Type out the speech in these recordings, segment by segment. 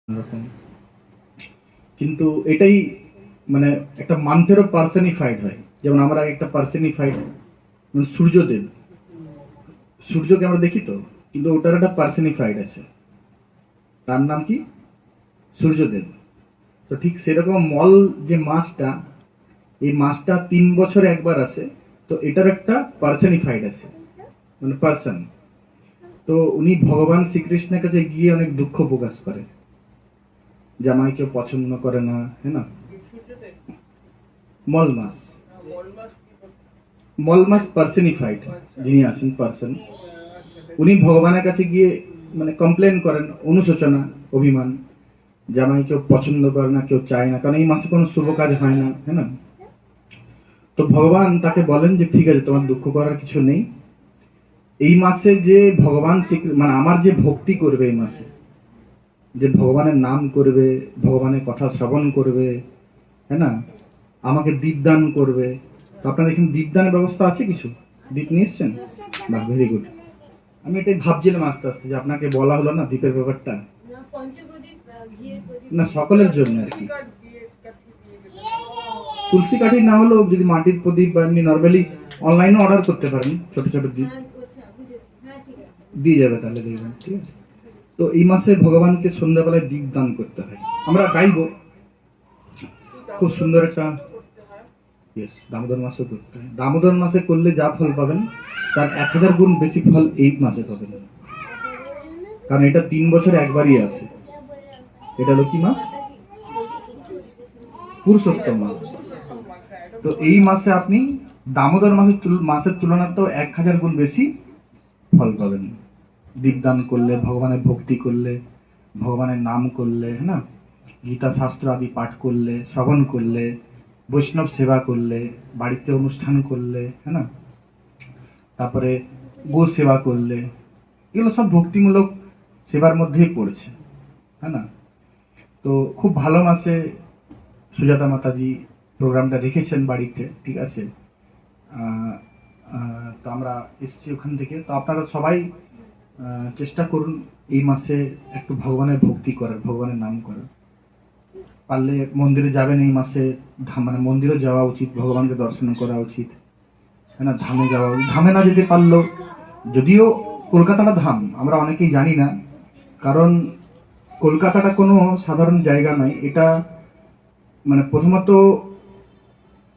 এরকম। কিন্তু এটাই মানে একটা মান্থেরও পার্সনিফাইড হয়। যেমন আমরা একটা পার্সনিফাইড মানে সূর্যদেব, সূর্যকে আমরা দেখি তো, কিন্তু ওটার একটা পার্সনিফাইড আছে, তার নাম কি? সূর্যদেব। তো ঠিক সেরকম মল যে মাসটা, এই মাসটা 3 বছরে একবার আসে। তো এটার একটা পার্সনিফাইড আছে, মানে পার্সন। তো উনি ভগবান শ্রীকৃষ্ণের কাছে গিয়ে অনেক দুঃখ প্রকাশ করে, জামাই কেউ পছন্দ করে না, হ্যাঁ না? মল মাস, মল মাস পার্সনিফাইড যিনি আছেন পার্সন, উনি ভগবানের কাছে গিয়ে মানে কমপ্লেন করেন, অনুশোচনা, অভিমান, জামাই কেউ পছন্দ করে না, কেউ চায় না, কারণ এই মাসে কোনো শুভ কাজ হয় না, হ্যাঁ না? তো ভগবান তাকে বলেন যে ঠিক আছে, তোমার দুঃখ করার কিছু নেই। এই মাসে যে ভগবান মানে আমার যে ভক্তি করবে, এই মাসে যে ভগবানের নাম করবে, ভগবানের কথা শ্রবণ করবে, হ্যাঁ না, আমাকে দীপদান করবে। তো আপনার এখানে দীপদানের ব্যবস্থা আছে কিছু? দীপ নিয়ে এসছেন? বাহ, ভেরি গুড। আমি এটাই ভাবছিলাম আস্তে আস্তে যে আপনাকে বলা হলো না দ্বীপের ব্যাপারটা। না, সকলের জন্য আর কি। তুলসী কাঠি না হলেও যদি মাটির প্রদীপ বা এমনি নর্মালি অনলাইনে অর্ডার করতে পারেন, ছোট ছোট দ্বীপ দিয়ে যাবে, তাহলে দেখবেন, ঠিক আছে? তো এই মাসে ভগবানকে সন্ধ্যাবেলায় দীপ দান করতে হয়। আমরা গাইব, খুব সুন্দর একটা, ইয়েস, দামোদর মাসেও করতে হয়। দামোদর মাসে করলে যা ফল পাবেন তার 1000 গুণ বেশি ফল এই মাসে পাবেন, কারণ এটা 3 বছরে একবারই আসে। এটা হলো কি মাস? পুরুষোত্তম মাস। তো এই মাসে আপনি দামোদর মাসের তুলনাতেও 1000 গুণ বেশি ফল পাবেন দীপদান করলে, ভগবানের ভক্তি করলে, ভগবানের নাম করলে, হ্যাঁ না, গীতা শাস্ত্র আদি পাঠ করলে, শ্রবণ করলে, বৈষ্ণব সেবা করলে, বাড়িতে অনুষ্ঠান করলে, হ্যাঁ না, তারপরে গো সেবা করলে, এগুলো সব ভক্তিমূলক সেবার মধ্যেই পড়ছে, হ্যাঁ না? তো খুব ভালো মাসে সুজাতা মাতাজি প্রোগ্রামটা রেখেছেন বাড়িতে, ঠিক আছে? তো আমরা এসছি ওখান থেকে। তো আপনারা সবাই চেষ্টা করুন এই মাসে একটু ভগবানের ভক্তি করার, ভগবানের নাম করার। পারলে মন্দিরে যাবেন এই মাসে, মানে মন্দিরে যাওয়া উচিত, ভগবানকে দর্শন করা উচিত, হ্যাঁ না? ধামে যাওয়া উচিত। ধামে না যেতে পারলেও, যদিও কলকাতাটা ধাম আমরা অনেকেই জানি না, কারণ কলকাতাটা কোনো সাধারণ জায়গা নয়। এটা মানে প্রথমত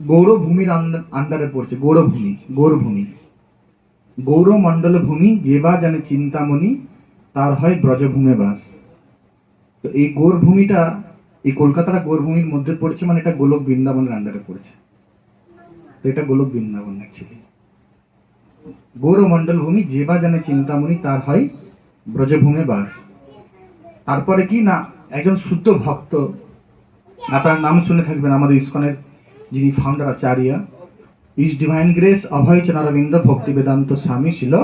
গৌরভূমির আন্ডারে পড়ছে। গৌরভূমি, গৌরভূমি, গৌরমণ্ডল ভূমি যেবা জানে চিন্তামণি, তার হয় ব্রজভূমে বাস। তো এই গৌরভূমিটা, এই কলকাতাটা গৌরভূমির মধ্যে পড়ছে, মানে এটা গোলক বৃন্দাবনের আন্ডারে পড়ছে। তো এটা গোলক বৃন্দাবন অ্যাকচুয়ালি। গৌরমণ্ডল ভূমি যেবা জানে চিন্তামণি, তার হয় ব্রজভূমে বাস। তারপরে কি না, একজন শুদ্ধ ভক্ত, আপনার নাম শুনে থাকবেন, আমাদের ইসকনের যিনি ফাউন্ডার আচার্য, ইস ডিভাইন গ্রেস অভয় চরণারবিন্দ ভক্তি বেদান্ত স্বামী শিল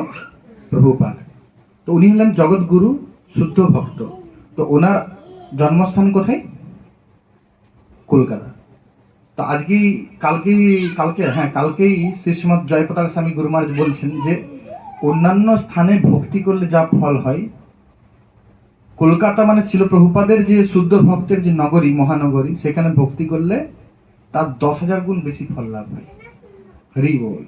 প্রভুপাদ। তো উনি হলেন জগৎগুরু, শুদ্ধ ভক্ত। তো ওনার জন্মস্থান কোথায়? কলকাতা। তো আজকেই, কালকেই শ্রী শ্রীমৎ জয়প্রতাপ স্বামী গুরু মহারাজ বলছেন যে অন্যান্য স্থানে ভক্তি করলে যা ফল হয়, কলকাতা মানে ছিল প্রভুপাদের যে শুদ্ধ ভক্তের যে নগরী, মহানগরী, সেখানে ভক্তি করলে তার 10,000 গুণ বেশি ফল লাভ হয়। হরি বল।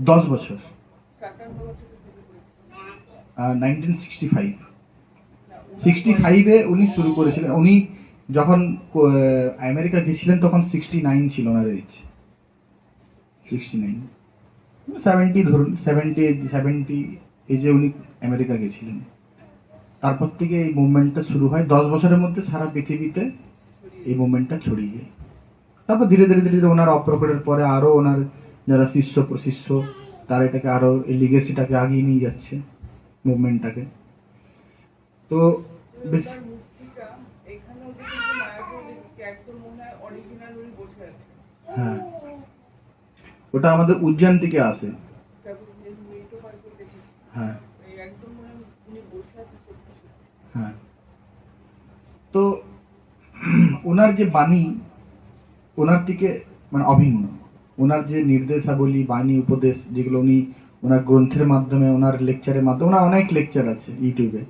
10 বছর, 1965 উনি শুরু করেছিলেন। উনি যখন আমেরিকা গেছিলেন তখন 69 ছিল ওনার এজ। 69, 70 ধরুন, 70 এজে উনি আমেরিকা গেছিলেন। তারপর থেকে এই মুভমেন্টটা শুরু হয়। 10 বছরের মধ্যে সারা পৃথিবীতে এই মুভমেন্টটা ছড়িয়ে যায়। তারপর ধীরে ধীরে ধীরে ধীরে ওনার অপ্রকটের পরে আরও ওনার যারা শিষ্য প্রশিষ্য, তারা এটাকে আরও, এই লিগেসিটাকে আগিয়ে নিয়ে যাচ্ছে, মুভমেন্টটাকে। তো বেশ, হ্যাঁ, ওটা আমাদের উজ্জয়ন থেকে আসে। হ্যাঁ, হ্যাঁ। তো ওনার যে বাণী, ওনার থেকে মানে অভিন্ন, ওনার যে নির্দেশাবলী, বাণী, উপদেশ, যেগুলো উনি ওনার গ্রন্থের মাধ্যমে, ওনার লেকচারের মাধ্যমে, ওনার অনেক লেকচার আছে ইউটিউবে,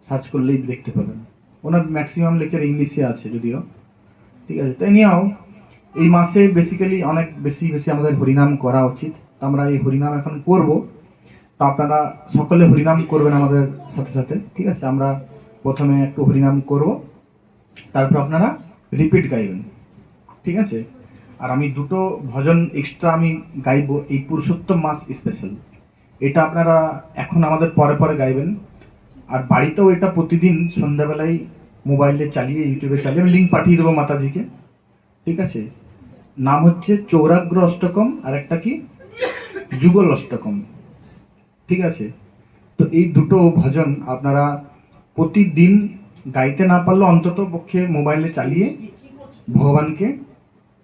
সার্চ করলেই দেখতে পাবেন। ওনার ম্যাক্সিমাম লেকচার ইংলিশে আছে যদিও, ঠিক আছে। তাই নিয়েও এই মাসে বেসিক্যালি অনেক বেশি বেশি আমাদের হরিনাম করা উচিত। তো আমরা এই হরিনাম এখন করব, তো আপনারা সকলে হরিনাম করবেন আমাদের সাথে সাথে, ঠিক আছে। আমরা প্রথমে একটু হরিনাম করব, তারপর আপনারা রিপিট গাইবেন, ঠিক আছে। আর আমি দুটো ভজন এক্সট্রা আমি গাইবো এই পুরুষোত্তম মাস স্পেশাল। এটা আপনারা এখন আমাদের পরে পরে গাইবেন, আর বাড়িতেও এটা প্রতিদিন সন্ধ্যাবেলায় মোবাইলে চালিয়ে, ইউটিউবে চালিয়ে আমি লিঙ্ক পাঠিয়ে দেবো মাতাজিকে, ঠিক আছে। নাম হচ্ছে চৌরাগ্র অষ্টকম, আর একটা কি যুগল অষ্টকম, ঠিক আছে। তো এই দুটো ভজন আপনারা প্রতিদিন গাইতে না পারলে অন্তত পক্ষে মোবাইলে চালিয়ে ভগবানকে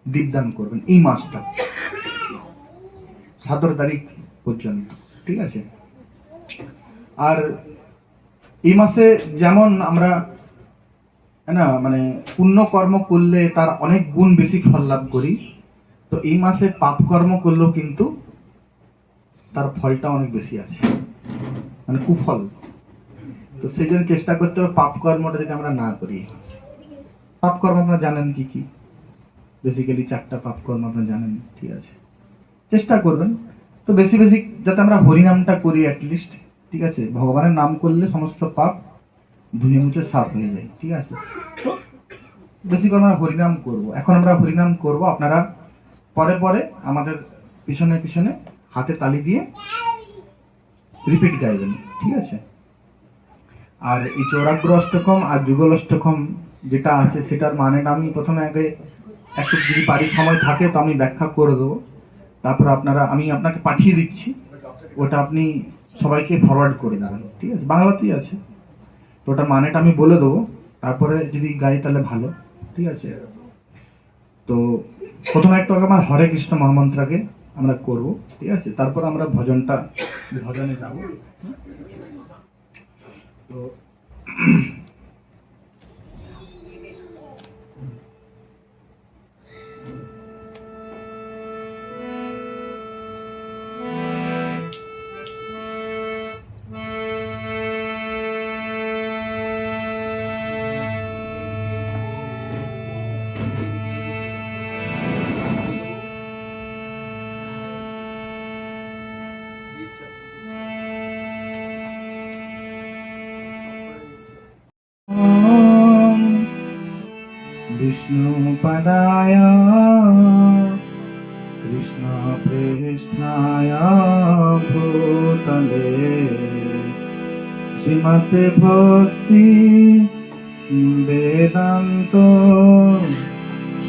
দীপদান করবেন এই মাসটা 17 তারিখ পর্যন্ত, ঠিক আছে। আর এই মাসে যেমন আমরা না মানে পুণ্য কর্ম করলে তার অনেক গুণ বেশি ফল লাভ করি, তো এই মাসে পাপ কর্ম করলেও কিন্তু তার ফলটা অনেক বেশি আছে, মানে কুফল। তো সেই জন্য চেষ্টা করতে হবে পাপ কর্মটা যদি আমরা না করি। পাপ কর্ম আপনারা জানেন কি কি, বেসিক্যালি 4টা পাপ কর্ম আপনারা জানেন, ঠিক আছে। চেষ্টা করবেন তো বেশি বেশি যাতে আমরা হরিনামটা করি অ্যাটলিস্ট, ঠিক আছে। ভগবানের নাম করলে সমস্ত পাপ ধুয়ে মুছে সাফ হয়ে যায়, ঠিক আছে। তো বেশি করে আমরা হরিনাম করব। এখন আমরা হরিনাম করব, আপনারা পরে পরে আমাদের পিছনে পিছনে হাতে তালি দিয়ে রিপিট গাইবেন, ঠিক আছে। আর এই চৌরাগ্র অষ্টকম আর যুগল অষ্টকম যেটা আছে সেটার মানেটা আমি প্রথমে আগে একটু যদি পারি সময় থাকে তো আমি ব্যাখ্যা করে দেবো, তারপর আমি আপনাকে পাঠিয়ে দিচ্ছি, ওটা আপনি সবাইকে ফরওয়ার্ড করে দেবেন, ঠিক আছে। বাংলাতেই আছে, তো ওটার মানেটা আমি বলে দেবো, তারপরে যদি গাই তাহলে ভালো, ঠিক আছে। তো প্রথমে একটু আগে আমার হরে কৃষ্ণ মহামন্ত্রাকে আমরা করব, ঠিক আছে। তারপর আমরা ভজনে যাব। তো विष्णुपदाय कृष्णप्रेष्ठाय भूतले श्रीमते भक्ति वेदांत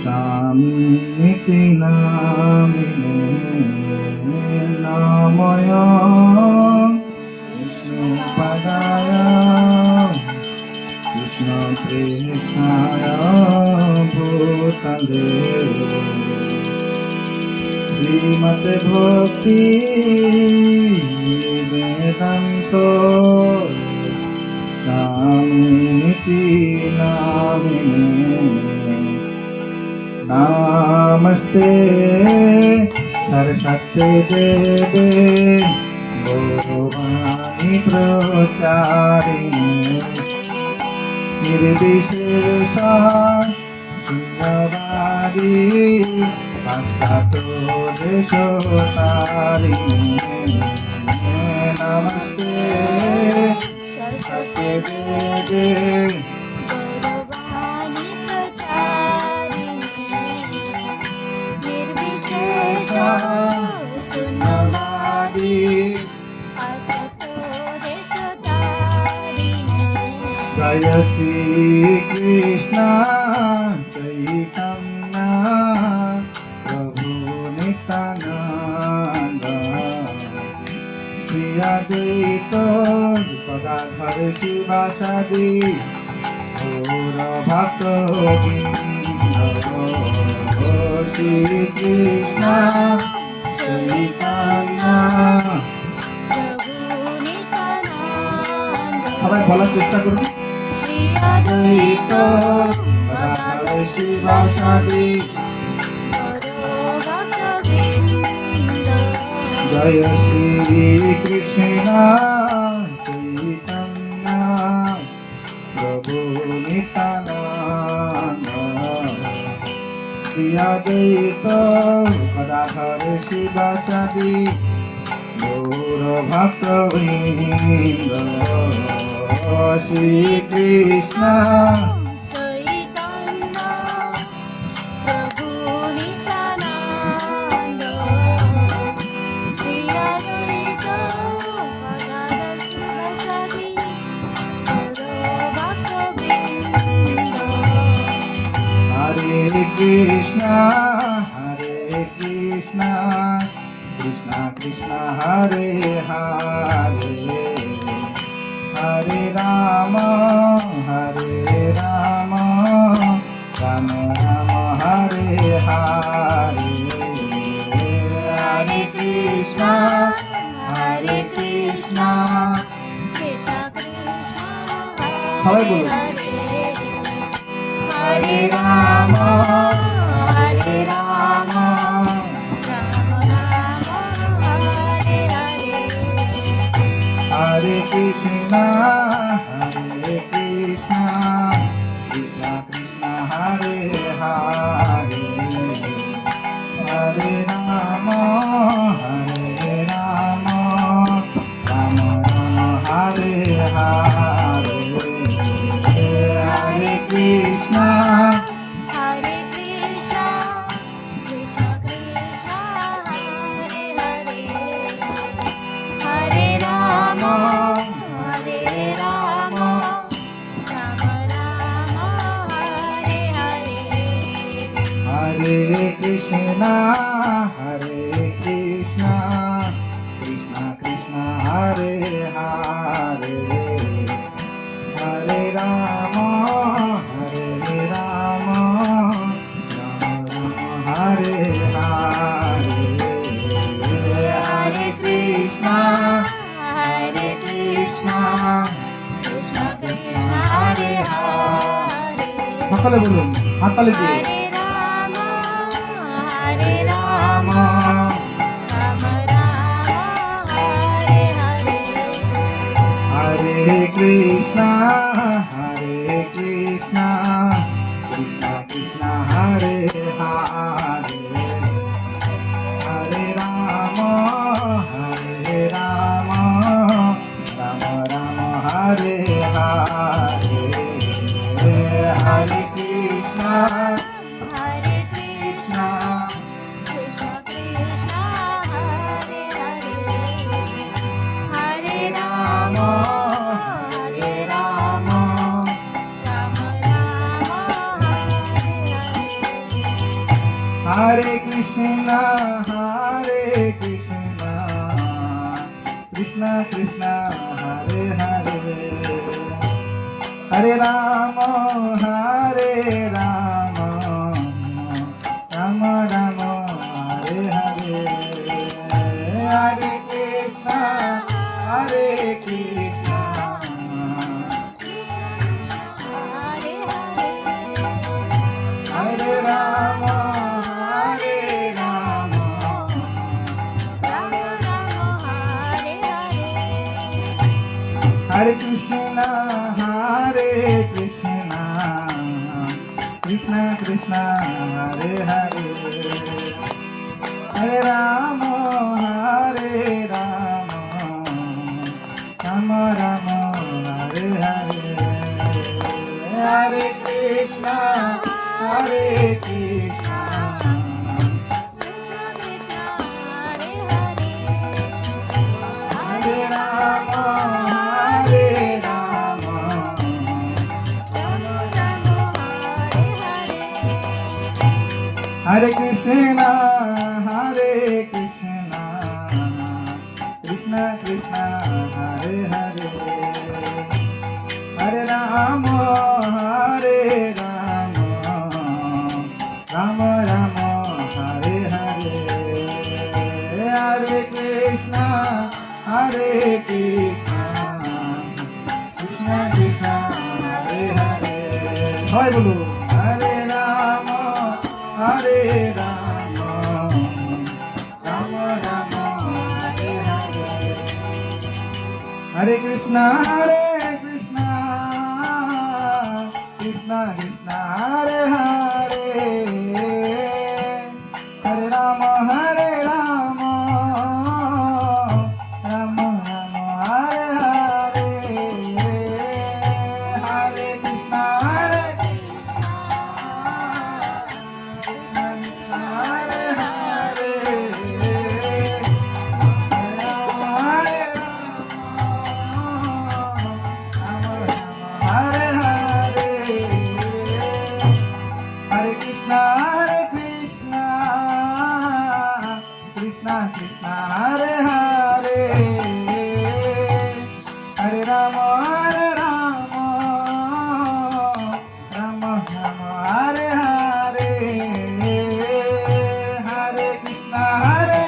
स्वामिनिति नामिने नामय विष्णुपदाय कृष्णप्रेष्ठाय भूतले श्रीमते भक्ति वेदांत स्वामिनिति नामिने नमस्ते सरस्वती देवे गौरवाणी प्रचारिणे निर्विशेष शून्यवादी पाश्चात्य देशतारिणे नमस्ते सरस्वती देवे गौरवाणी प्रचारिणे निर्विशेष शून्यवादी पाश्चात्य देशतारिणे जय श्री कृष्ण चैतन्य प्रभु नित्यानंद श्री अद्वैत गदाधर शिवासादि गौर भक्तवृंद श्री कृष्ण चैतन्य प्रभु नित्यानंद সবাই বলার চেষ্টা করুন। श्री अद्वैत गदाधर शिवासादि गौर भक्तवृंद জয় শ্রী কৃষ্ণ চৈতন্য প্রভু নিত্যানন্দ শ্রী অদ্বৈত গদাধর শিবাসাদি গৌর ভক্তবৃন্দ শ্রী কৃষ্ণ চৈতন্য প্রভু নিত্যানন্দ শ্রী অদ্বৈত গদাধর শিবাসাদি গৌর ভক্তবৃন্দ হরে কৃষ্ণ কৃষ্ণ কৃষ্ণ হরে হরে হরে রাম রাম রাম হরে হরে হরে কৃষ্ণ কৃষ্ণ কৃষ্ণ সবাই বলুন। হরে রাম হরে রাম রাম রাম হরে হরে হরে কৃষ্ণ কৃষ্ণ কৃষ্ণ হরে হরে হরে রাম রাম রাম হরে হরে হরে কৃষ্ণ হরে কৃষ্ণ কৃষ্ণ কৃষ্ণ হরে হরে হরে রাম রাম রাম হরে হরে হরে কৃষ্ণ কৃষ্ণ কৃষ্ণ হরে হরে হরে রাম রাম রাম হরে হরে হরে কৃষ্ণ কৃষ্ণ কৃষ্ণ হরে হরে সকালে বলুন হাততালি দিয়ে হরে রাম রাম রাম রাম হরে হরে হরে কৃষ্ণ কৃষ্ণ কৃষ্ণ হরে হরে হরে রাম রাম রাম হরে হরে হরে কৃষ্ণ হরে কৃষ্ণ কৃষ্ণ কৃষ্ণ হরে হরে হরে রাম রাম রাম হরে হরে কৃষ্ণ কৃষ্ণ কৃষ্ণ হরে হরে হরে রাম রাম রাম রাম হরে হরে হরে কৃষ্ণ কৃষ্ণ হরে হরে হরে রাম রাম রাম রাম হরে হরে হরে কৃষ্ণ কৃষ্ণ কৃষ্ণ হরে হরে হরে রাম রাম রাম রাম হরে হরে হরে কৃষ্ণ কৃষ্ণ হরে রাম হরে কৃষ্ণ কৃষ্ণ কৃষ্ণ হরে হরে হরে রাম রাম রাম হরে হরে হরে কৃষ্ণ কৃষ্ণ কৃষ্ণ হরে হরে হয় বলুন হরে Ram Ram Ram Hare Krishna, Krishna Krishna, Hare Hare, Hare Rama, Rama Rama, Hare Hare, Hare Krishna, Krishna Krishna, Hare Hare, Hare Hare Krishna, Krishna Krishna, Hare Hare, Hare Rama, Rama Rama, Hare Hare, Hare Krishna, Hare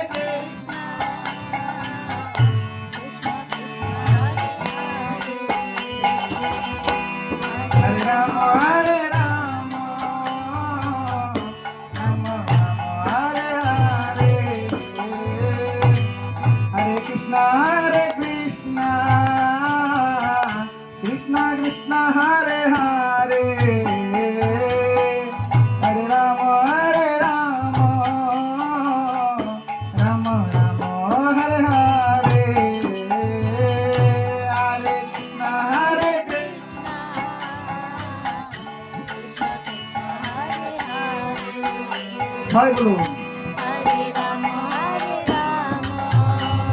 Rama, Rama Rama, Hare Hare, Hare Krishna, Krishna Krishna, Hare Hare, Hare Rama, Rama Rama, Hare Hare, Hare Krishna, জয় বলুন,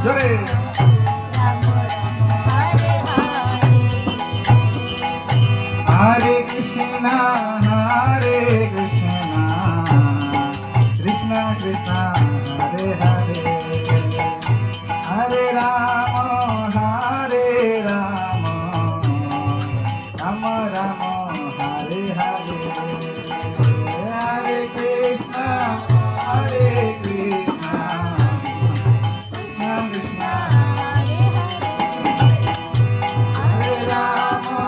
জয় Hare Krishna, Krishna Krishna, Hare Hare, Hare Rama, Rama Rama, Hare Hare, Hare Krishna, Krishna Krishna, Hare Rama,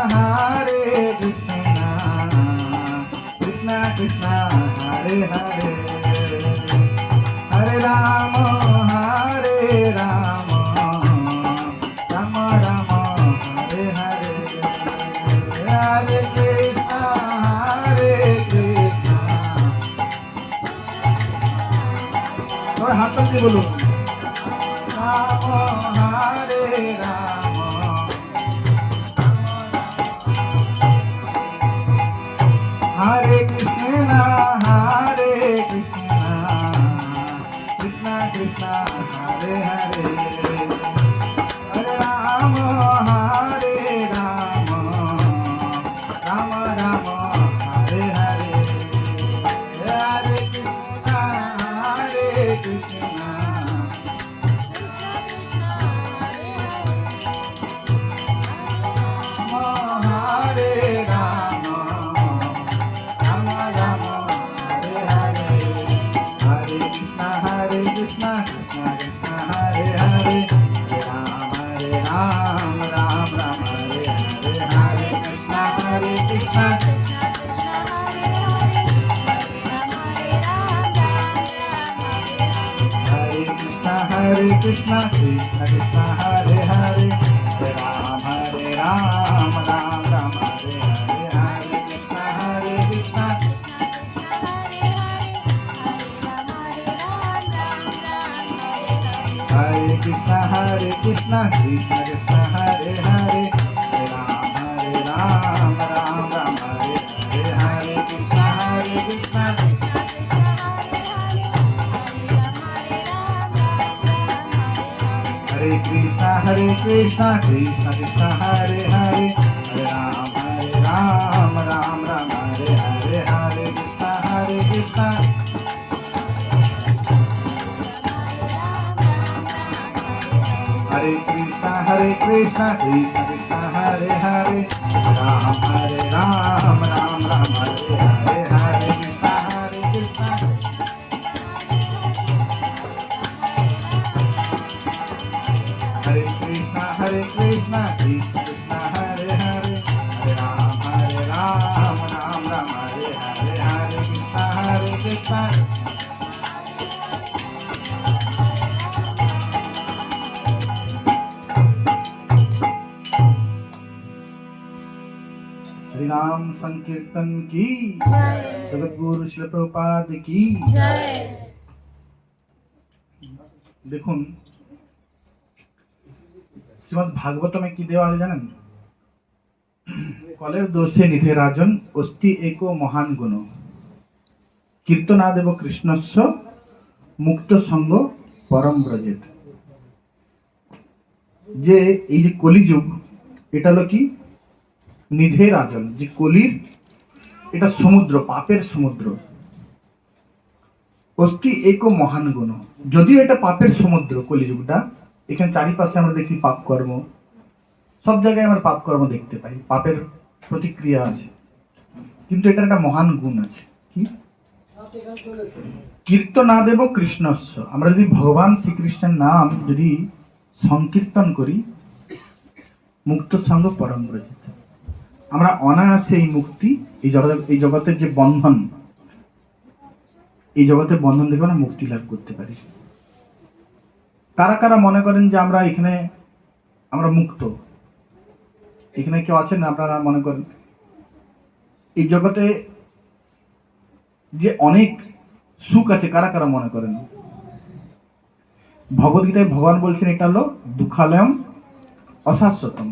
Hare Krishna, Krishna Krishna, Hare Hare, Hare Rama, Rama Rama, Hare Hare, Hare Krishna, और हाथ से बोलो राम, हरे Ram, Hare Krishna, Krishna Krishna, Hare Hare, Hare Rama, Rama Rama, Hare Hare, Hare Krishna, Hare Rama, Rama Rama, Hare Hare, Hare Krishna, Krishna Krishna, Hare Hare, Hare Ram, Ram Ram, Hare Hare, Hare Krishna, Krishna, Hare Krishna, Krishna Krishna, Hare Hare, Hare Ram, Ram Ram, Hare Hare, Hare Krishna, Hare Krishna, Krishna Krishna, Hare Hare, Hare Ram, Ram Ram, Hare Hare, Hare Krishna, Hare Krishna, Krishna Krishna, Hare Hare, Hare Ram, Ram Ram, Hare Hare, Hare Krishna, Hare Krishna, Krishna Krishna, Hare Hare, Ram, Ram Ram, Hare Hare, Hare Krishna, Hare Krishna, Krishna Krishna, Hare Hare, Hare Ram, Ram Ram, Hare Hare, Hare Krishna Hari नाम संकीर्तन की जय जगत गुरु शिल प्रभुपाद की जय দেখুন শ্রীমদ ভাগবতমে কি দেওয়া আছে জানেন? কলের দোষে নিধে রাজন অস্তি एको মহান গুণ কীর্তনাদেব কৃষ্ণস্য মুক্ত সঙ্গ পরম ব্রজেত। যে এই যে কলিযুগ, এটা হলো কি নিধে রাজন, যে কলির এটা সমুদ্র, পাপের সমুদ্র। অস্তি एको মহান গুণ, যদিও এটা পাপের সমুদ্র কলিযুগটা, এখানে চারিপাশে আমরা দেখছি পাপ কর্ম, সব জায়গায় আমরা পাপ কর্ম দেখতে পাই, পাপের প্রতিক্রিয়া আছে, কিন্তু এটা একটা মহান গুণ আছে। কি? কীর্তনাদেব কৃষ্ণস্য, আমরা যদি ভগবান শ্রীকৃষ্ণের নাম যদি সংকীর্তন করি, মুক্ত সঙ্গ পরম ব্রজেত, আমরা অনায়াসে এই মুক্তি, এই জগতের যে বন্ধন, এই জগতের বন্ধন থেকে আমরা মুক্তি লাভ করতে পারি। কারা কারা মনে করেন যে আমরা এখানে আমরা মুক্ত? এখানে কেউ আছেন আপনারা মনে করেন এই জগতে যে অনেক সুখ আছে? কারা কারা মনে করেন? ভগবদ্গীতায় ভগবান বলছেন এটা হলো দুঃখালয়ম অশাশ্বতম,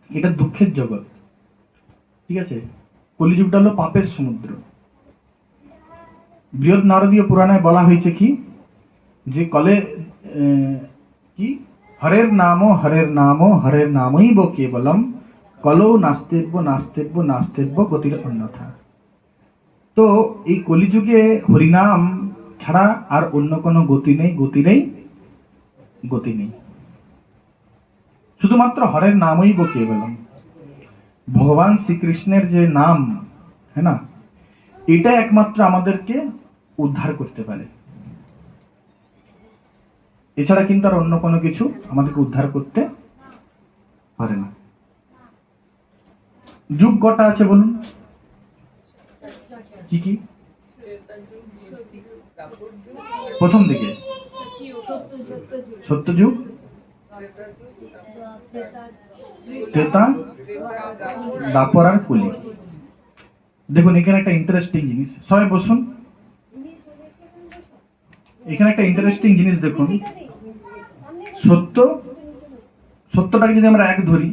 এটা দুঃখের জগৎ। ঠিক আছে, কলিযুগটা হলো পাপের সমুদ্র। বৃহৎ নারদীয় পুরাণে বলা হয়েছে কি, যে কলে কি হরের নাম হরের নামই বো কেবলম কলো নাস্তেব্য নাস্তেব্য নাস্তেব্য গতির অন্যথা। তো এই কলিযুগে হরিনাম ছাড়া আর অন্য কোনো গতি নেই, গতি নেই, গতি নেই, শুধুমাত্র হরের নামই বো কেবলম। ভগবান শ্রীকৃষ্ণের যে নাম, হ্যাঁ না, এটা একমাত্র আমাদেরকে উদ্ধার করতে পারে। এছাড়া কিন্তু আর অন্য কোনো কিছু আমাদেরকে উদ্ধার করতে পারে না। যুগ কটা আছে বলুন? কি কি? প্রথম দিকে সত্যযুগ, ত্রেতা, দ্বাপর আর কলি। দেখুন এখানে একটা ইন্টারেস্টিং জিনিস, সবাই বসুন। এখানে একটা ইন্টারেস্টিং জিনিস দেখুন, সত্যটাকে যদি আমরা এক ধরি,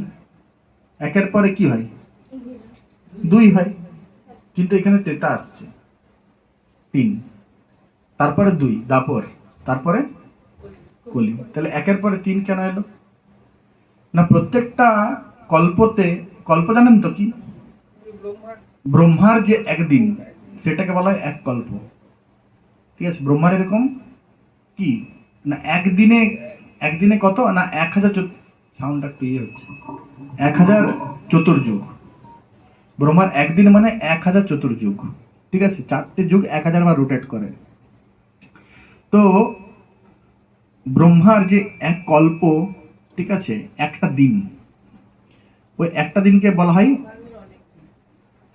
একের পরে কি হয়? দুই হয়, কিন্তু এখানে ত্রেতা আসছে, তিন, তারপরে দুই দ্বাপর, তারপরে কলি। তাহলে একের পরে তিন কেন এলো? না, প্রত্যেকটা কল্পতে, কল্প জানেন তো কি? ব্রহ্মার যে একদিন, সেটাকে বলা হয় এক কল্প। ঠিক আছে, ব্রহ্মার এরকম কি না একদিনে কত না 1000, সাউন্ডটা একটু ইয়ে হচ্ছে, 1000 চতুর্যুগ। ব্রহ্মার একদিন মানে 1000 চতুর্যুগ। ঠিক আছে, 4টে যুগ 1000 বার রোটেট করে। তো ব্রহ্মার যে এক কল্প, ঠিক আছে, একটা দিন, ওই একটা দিনকে বলা হয়,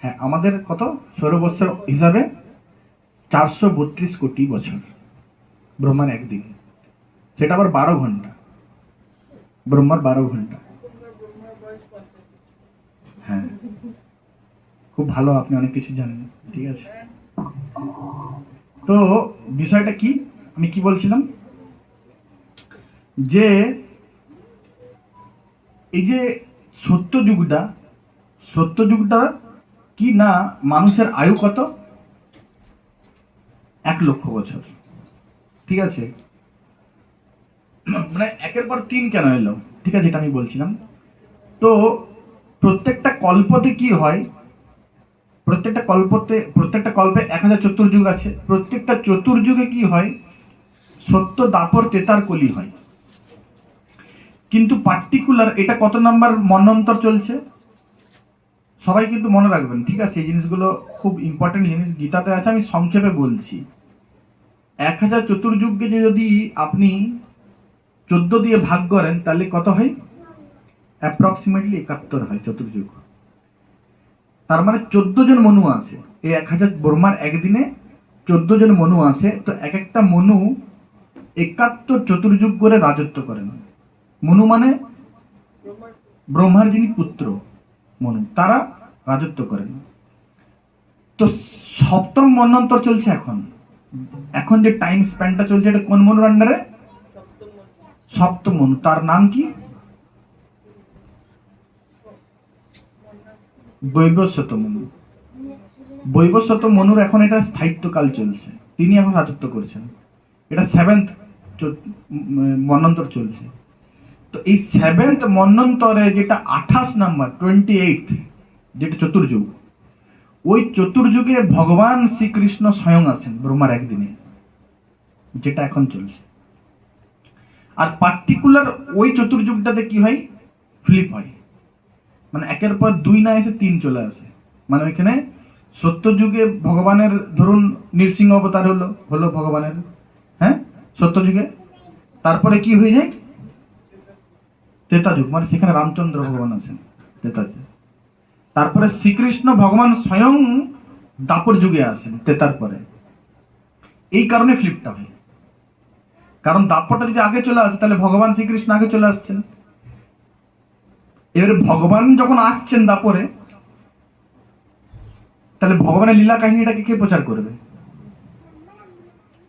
হ্যাঁ, আমাদের কত সৌরবৎসর হিসাবে 432 কোটি বছর ব্রহ্মার একদিন, সেটা আবার 12 ঘন্টা, ব্রহ্মার 12 ঘন্টা। হ্যাঁ, খুব ভালো, আপনি অনেক কিছু জানেন। ঠিক আছে, তো বিষয়টা কি, আমি কি বলছিলাম, যে এই যে সত্যযুগটা কি না, মানুষের আয়ু কত? 1 লক্ষ বছর। ঠিক আছে, মানে একের পর তিন কেন এলো? ঠিক আছে, এটা আমি বলছিলাম। তো প্রত্যেকটা কল্পতে কি হয়, প্রত্যেকটা কল্পে 1000 চতুর্যুগ আছে। প্রত্যেকটা চতুর্যুগে কি হয়? সত্য, দ্বাপর, ত্রেতার কলি হয়। কিন্তু পার্টিকুলার এটা কত নাম্বার মন্বন্তর চলছে, সবাই কিন্তু মনে রাখবেন। ঠিক আছে, এই জিনিসগুলো খুব ইম্পর্টেন্ট জিনিস, গীতাতে আছে, আমি সংক্ষেপে বলছি। 1000 চতুর্যুগকে যদি আপনি 14 দিয়ে ভাগ করেন, তাহলে কত হয়? অ্যাপ্রক্সিমেটলি 71 হয় চতুর্যুগ। তার মানে 14 জন মনু আছে এই 1000 ব্রহ্মার একদিনে 14 জন মনু আসে, তো এক একটা মনু 71 চতুর্যুগ করে রাজত্ব করেন। মনু মানে ব্রহ্মার যিনি পুত্র মনু, তারা রাজত্ব করেন। তো সপ্তম মন্বন্তর চলছে এখন। এখন যে টাইম স্প্যানটা চলছে এটা কোন মনুর আন্ডারে? সপ্তম মনু। তার নাম কি? বৈবস্বত মনু। বৈবস্বত মনুর এখন এটা স্থায়িত্বকাল চলছে, তিনি এখন রাজত্ব করছেন। এটা 7th মন্বন্তর চলছে। তো এই 7th মন্বন্তরে যেটা 28 নাম্বার 28, যেটা চতুর্যুগ, ওই চতুর্যুগে ভগবান শ্রীকৃষ্ণ স্বয়ং আসেন ব্রহ্মার একদিনে, যেটা এখন চলছে। আর পার্টিকুলার ওই চতুর্যুগটাতে কি হয়? ফ্লিপ হয়, মানে একের পর 2 না এসে 3 চলে আসে। মানে ওইখানে সত্যযুগে ভগবানের ধরুন নৃসিংহ অবতার হলো ভগবানের, হ্যাঁ, সত্যযুগে। তারপরে কি হয়ে যায়? ত্রেতা যুগ, মানে সেখানে রামচন্দ্র ভগবান আছেন, ত্রেতা যুগ। তারপরে শ্রীকৃষ্ণ ভগবান স্বয়ং দাপর যুগে আসেন ত্রেতার পরে। এই কারণে ফ্লিপটা হয়, কারণ দাপরটা যদি আগে চলে আসে তাহলে ভগবান শ্রীকৃষ্ণ আগে চলে আসছেন। এবারে ভগবান যখন আসছেন দাপরে, তাহলে ভগবানের লীলা কাহিনীটাকে কে প্রচার করবে?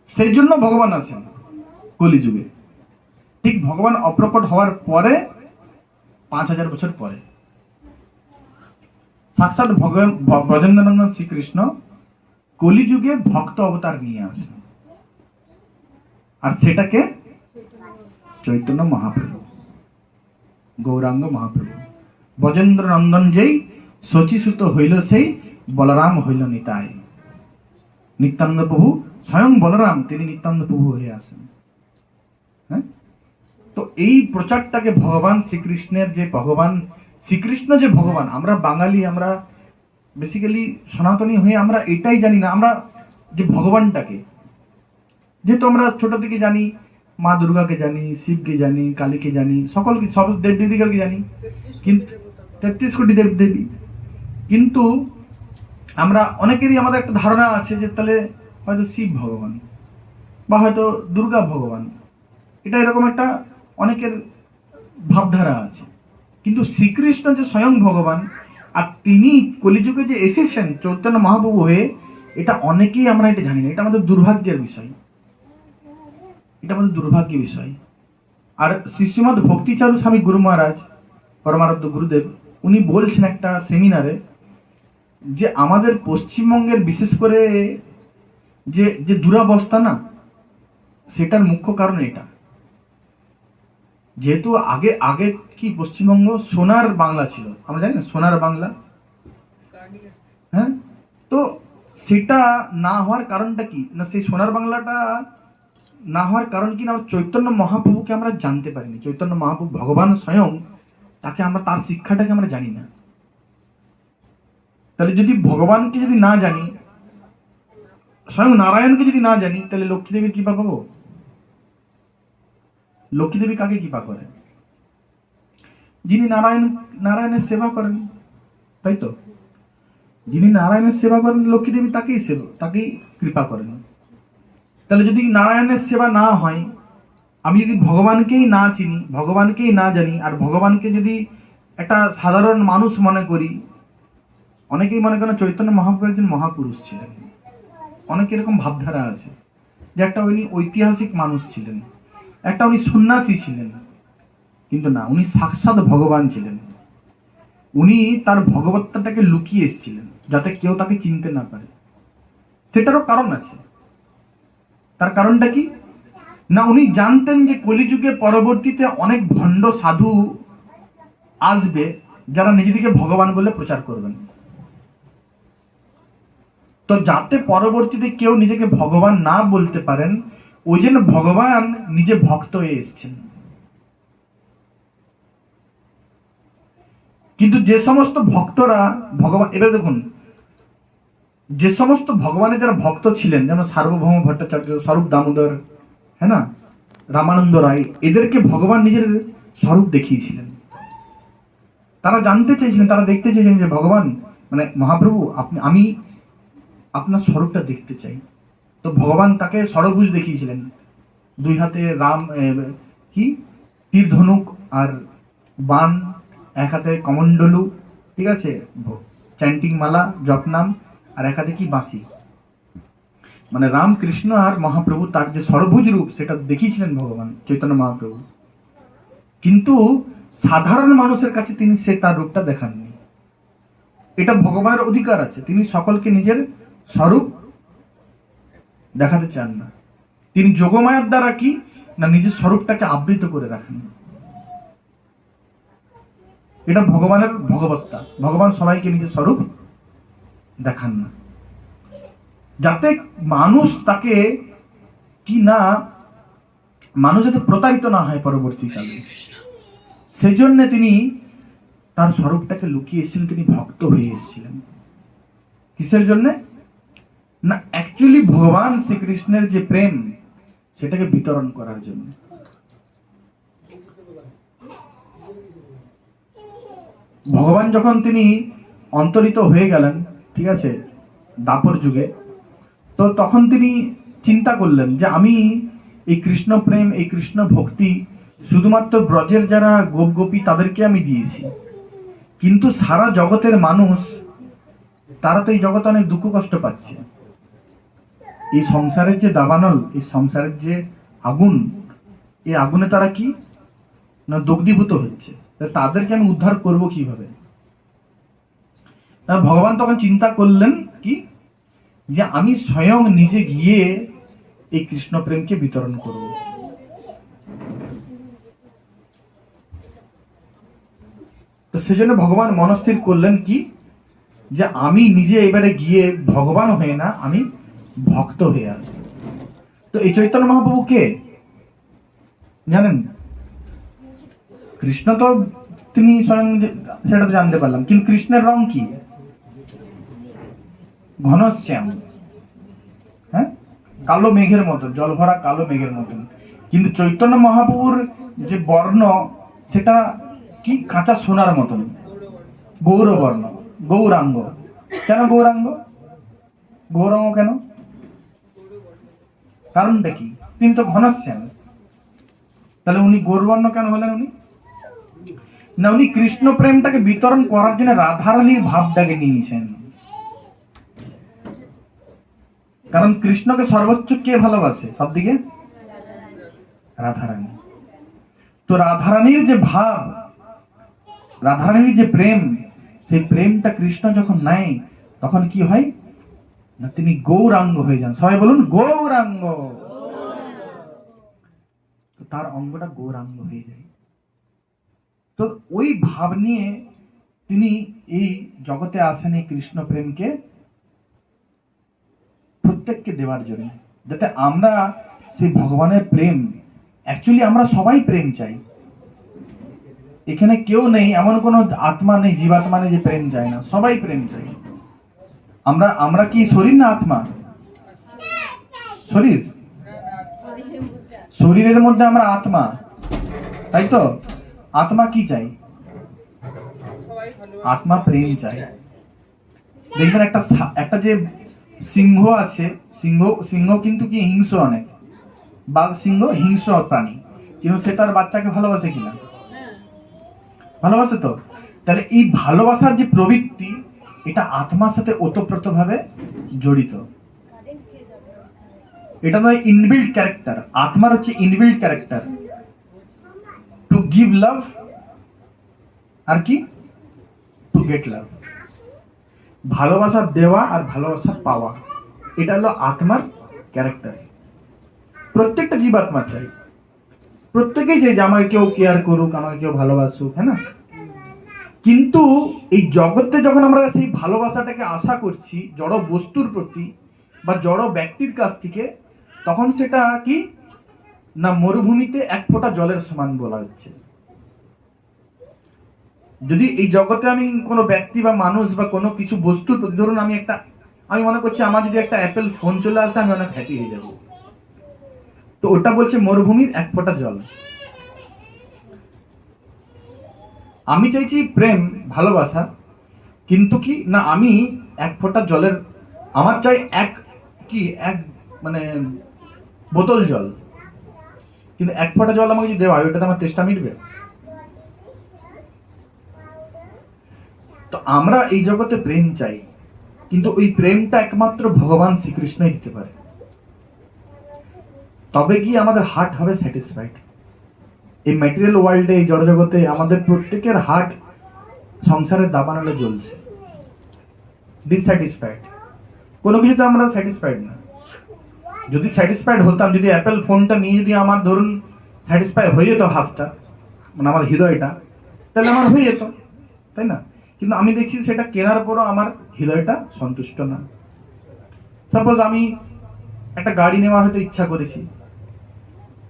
সেই জন্য ভগবান আসেন কলিযুগে। ঠিক ভগবান অপ্রকট হওয়ার পরে 5000 বছর পরে সাক্ষাৎ ব্রজেন্দ্রনন্দন শ্রীকৃষ্ণ কলিযুগে ভক্ত অবতার নিয়ে আসেন, আর সেটাকে চৈতন্য মহাপ্রভু, গৌরাঙ্গ মহাপ্রভু। ব্রজেন্দ্র নন্দন যেই শচীসুত হইল সেই বলরাম হইল নিতাই। নিত্যানন্দ প্রভু স্বয়ং বলরাম, তিনি নিত্যানন্দ প্রভু হয়ে আসেন। হ্যাঁ, তো এই প্রচারটাকে ভগবান শ্রীকৃষ্ণের, যে ভগবান শ্রীকৃষ্ণ যে ভগবান, আমরা বাঙালি, আমরা বেসিক্যালি সনাতনী হয়ে আমরা এটাই জানি না, আমরা যে ভগবানটাকে, যেহেতু আমরা ছোট থেকে জানি মা দুর্গাকে জানি, শিবকে জানি, কালীকে জানি, সকলকে, সব দেব দেবীকে জানি, কিন্তু 33 কোটি দেব দেবী, কিন্তু আমরা অনেকেরই আমাদের একটা ধারণা আছে যে তাহলে হয়তো শিব ভগবান বা হয়তো দুর্গা ভগবান, এটা এরকম একটা অনেকের ভাবধারা আছে। কিন্তু শ্রীকৃষ্ণ যে স্বয়ং ভগবান, আর তিনি কলিযুগে যে এসেছেন চৈতন্য মহাপ্রভু হয়ে, এটা অনেকেই আমরা এটা জানি না। এটা আমাদের দুর্ভাগ্যের বিষয়, এটা আমাদের দুর্ভাগ্যের বিষয়। আর শ্রীশ্রীমদ ভক্তিচারু স্বামী গুরু মহারাজ, পরমারাধ্য গুরুদেব, উনি বলছেন একটা সেমিনারে যে আমাদের পশ্চিমবঙ্গের বিশেষ করে যে যে দুরাবস্থা না, সেটার মুখ্য কারণ এটা। যেহেতু আগে আগে কি পশ্চিমবঙ্গ সোনার বাংলা ছিল, আমরা জানি না, সোনার বাংলা, হ্যাঁ, তো সেটা না হওয়ার কারণটা কি না, সেই সোনার বাংলাটা না হওয়ার কারণ কি না, চৈতন্য মহাপ্রভুকে আমরা জানতে পারিনি। চৈতন্য মহাপ্রভু ভগবান স্বয়ং, তাকে আমরা, তার শিক্ষাটাকে আমরা জানি না। তাহলে যদি ভগবানকে যদি না জানি, স্বয়ং নারায়ণকে যদি না জানি, তাহলে লক্ষ্মী দেবীর কৃপা পাবো? লক্ষ্মী দেবী কাকে কৃপা করেন? যিনি নারায়ণের সেবা করেন, তাই তো? যিনি নারায়ণের সেবা করেন লক্ষ্মী দেবী তাকেই কৃপা করেন। তাহলে যদি নারায়ণের সেবা না হয়, আমি যদি ভগবানকেই না চিনি, ভগবানকেই না জানি, আর ভগবানকে যদি একটা সাধারণ মানুষ মনে করি, অনেকেই মনে করেন চৈতন্য মহাপ্রভু একজন মহাপুরুষ ছিলেন, অনেক এরকম ভাবধারা আছে যে একটা উনি ঐতিহাসিক মানুষ ছিলেন, একটা উনি সন্ন্যাসী ছিলেন, কিন্তু না, উনি সাক্ষাৎ ভগবান ছিলেন। উনি তার ভগবত্তাটাকে লুকিয়ে এসেছিলেন যাতে কেউ তাকে চিনতে না পারে। সেটারও কারণ আছে। তার কারণটা কি না, উনি জানতেন যে কলিযুগে পরবর্তীতে অনেক ভণ্ড সাধু আসবে যারা নিজেদেরকে ভগবান বলে প্রচার করবেন। তো যাতে পরবর্তীতে কেউ নিজেকে ভগবান না বলতে পারেন, ওই জন্য ভগবান নিজে ভক্ত হয়ে এসেছেন। কিন্তু যে সমস্ত ভক্তরা ভগবান, এবার দেখুন, যে সমস্ত ভগবানের যারা ভক্ত ছিলেন, যেমন সার্বভৌম ভট্টাচার্য, স্বরূপ দামোদর, হ্যাঁ না, রামানন্দ রায়, এদেরকে ভগবান নিজের স্বরূপ দেখিয়েছিলেন। তারা জানতে চেয়েছিলেন, তারা দেখতে চেয়েছিলেন যে ভগবান, মানে মহাপ্রভু, আমি আপনার স্বরূপটা দেখতে চাই। তো ভগবান তাকে ষড়ভুজ দেখিয়েছিলেন, দুই হাতে রাম কি তীর ধনুক আর বান, এক হাতে কমণ্ডলু, ঠিক আছে, চ্যান্টিং মালা জপনাম, আর এক হাতে কি বাঁশি। মানে রামকৃষ্ণ আর মহাপ্রভু তার যে ষড়ভুজ রূপ সেটা দেখিয়েছিলেন ভগবান চৈতন্য মহাপ্রভু, কিন্তু সাধারণ মানুষের কাছে তিনি তার রূপটা দেখাননি। এটা ভগবানের অধিকার আছে, তিনি সকলকে নিজের স্বরূপ দেখাতে চান না। তিনি যোগমায়ার দ্বারা কি না নিজের স্বরূপটাকে আবৃত করে রাখেন। এটা ভগবানের ভগবত্তা, ভগবান সবাইকে নিজের স্বরূপ দেখান না, যাতে মানুষ তাকে কি না, মানুষ যাতে প্রতারিত না হয় পরবর্তীকালে। সেই জন্য তিনি তার স্বরূপটাকে লুকিয়ে এসেছিলেন, তিনি ভক্ত হয়ে এসেছিলেন। কিসের জন্য না, অ্যাকচুয়ালি ভগবান শ্রীকৃষ্ণের যে প্রেম সেটাকে বিতরণ করার জন্য। ভগবান যখন তিনি অন্তরিত হয়ে গেলেন, ঠিক আছে, দাপর যুগে, তো তখন তিনি চিন্তা করলেন যে আমি এই কৃষ্ণ প্রেম, এই কৃষ্ণ ভক্তি শুধুমাত্র ব্রজের যারা গোপ গোপী তাদেরকে আমি দিয়েছি, কিন্তু সারা জগতের মানুষ তারা তো এই জগতে অনেক দুঃখ কষ্ট পাচ্ছে। এই সংসারের যে দাবানল, এই সংসারের যে আগুন, এই আগুনে তারা কি না দগ্ধীভূত হচ্ছে, তাদেরকে আমি উদ্ধার করব কিভাবে। ভগবান তখন চিন্তা করলেন কি যে আমি স্বয়ং নিজে গিয়ে এই কৃষ্ণ প্রেমকে বিতরণ করব। তো সেজন্য ভগবান মনস্থির করলেন কি যে আমি নিজে এবারে গিয়ে ভগবান হয়ে না, আমি ভক্ত হয়ে আসব। তো এই চৈতন্য মহাপ্রভু কে জানেন? কৃষ্ণ তো তিনি স্বয়ং, সেটা তো জানতে পারলাম, কিন্তু কৃষ্ণের রং কি? ঘনশ্যাম, হ্যাঁ, কালো মেঘের মতন, জল ভরা কালো মেঘের মতন। কিন্তু চৈতন্য মহাপ্রভুর যে বর্ণ সেটা কি কাঁচা সোনার মতন, গৌরবর্ণ, গৌরাঙ্গ। কেন গৌরাঙ্গ? গৌরাঙ্গ কেন? কারণটা কি? তিনি তো ঘনশ্যাম, তাহলে উনি গৌরবর্ণ কেন হলেন? উনি না, উনি কৃষ্ণ প্রেমটাকে বিতরণ করার জন্য রাধারানীর ভাবটাকে নিয়েছেন। কারণ কৃষ্ণকে সর্বোচ্চ কে ভালোবাসে সব দিকে? রাধারানী। তো রাধারানীর যে ভাব, রাধারানীর যে প্রেম, সেই প্রেমটা কৃষ্ণ যখন নেয় তখন কি হয় না, তিনি গৌরাঙ্গ হয়ে যান। সবাই বলুন গৌরাঙ্গ। তার অঙ্গটা গৌরাঙ্গ হয়ে যায়। তো ওই ভাব নিয়ে তিনি এই জগতে আসেন এই কৃষ্ণ প্রেমকে প্রত্যেককে দেওয়ার জন্য, যাতে আমরা সেই ভগবানের প্রেম, অ্যাকচুয়ালি আমরা সবাই প্রেম চাই। এখানে কেউ নেই এমন কোনো আত্মা নেই, জীবাত্মা নেই যে প্রেম চায় না, সবাই প্রেম চাই। আমরা কি শরীর না আত্মা? শরীর, শরীরের মধ্যে আমরা আত্মা, তাই তো? আত্মা কি চাই? আত্মা প্রেম চাই। দেখবেন একটা যে সিংহ আছে, সিংহ কিন্তু কি হিংস্র অনেক, বাঘ সিংহ হিংস্র প্রাণী, কিন্তু সে তার বাচ্চাকে ভালোবাসে কিনা? ভালোবাসে তো। তাহলে এই ভালোবাসার যে প্রবৃত্তি, এটা আত্মার সাথে ওতপ্রোতভাবে জড়িত। এটা নয় ইনবিল্ট ক্যারেক্টার, আত্মার হচ্ছে ইনবিল্ট ক্যারেক্টার টু গিভ লাভ আর কি টু গেট লাভ। ভালোবাসা দেওয়া আর ভালোবাসা পাওয়া, এটা হলো আত্মার ক্যারেক্টার। প্রত্যেকটা জীবাত্মা চাই, প্রত্যেকেই চাই যে আমাকে কেউ কেয়ার করুক, আমাকে কেউ ভালোবাসুক, হ্যাঁ না? কিন্তু এই জগতে যখন আমরা সেই ভালোবাসাটাকে আশা করছি জড় বস্তুর প্রতি বা জড় ব্যক্তির কাছ থেকে, তখন সেটা কি না মরুভূমিতে এক ফোঁটা জলের সমান বলা হচ্ছে। যদি এই জগতে আমি কোনো ব্যক্তি বা মানুষ বা কোনো কিছু বস্তুর প্রতি, ধরুন আমি মনে করছি আমার যদি একটা অ্যাপেল ফোন চলে আসে আমি অনেক হ্যাপি হয়ে যাব, তো ওটা বলছে মরুভূমির এক ফোঁটা জল। আমি চাইছি প্রেম ভালোবাসা, কিন্তু কি না আমি এক ফোঁটা জলের, আমার চাই এক মানে বোতল জল, কিন্তু 1 ফোঁটা জল আমাকে যদি দেওয়া হয় ওটাতে আমার তেষ্টা মিটবে? তো আমরা এই জগতে প্রেম চাই, কিন্তু ওই প্রেমটা একমাত্র ভগবান শ্রীকৃষ্ণই দিতে পারে। তবে কি আমাদের হার্ট হবে স্যাটিসফাইড। এই ম্যাটেরিয়াল ওয়ার্ল্ডে, এই জড়জগতে আমাদের প্রত্যেকের হার্ট সংসারের দাবানলে জ্বলছে, ডিসস্যাটিসফাইড। কোনো কিছুতে আমরা স্যাটিসফাইড না। যদি স্যাটিসফাইড হতাম, যদি অ্যাপেল ফোনটা নিয়ে যদি আমার ধরুন স্যাটিসফাই হয়ে যেত হাতটা, মানে আমার হৃদয়টা, তাহলে আমার হয়ে যেত, তাই না? কিন্তু আমি দেখছি সেটা কেনার পরও আমার হৃদয়টা সন্তুষ্ট না। সাপোজ আমি একটা গাড়ি নেওয়ার হয়তো ইচ্ছা করেছি,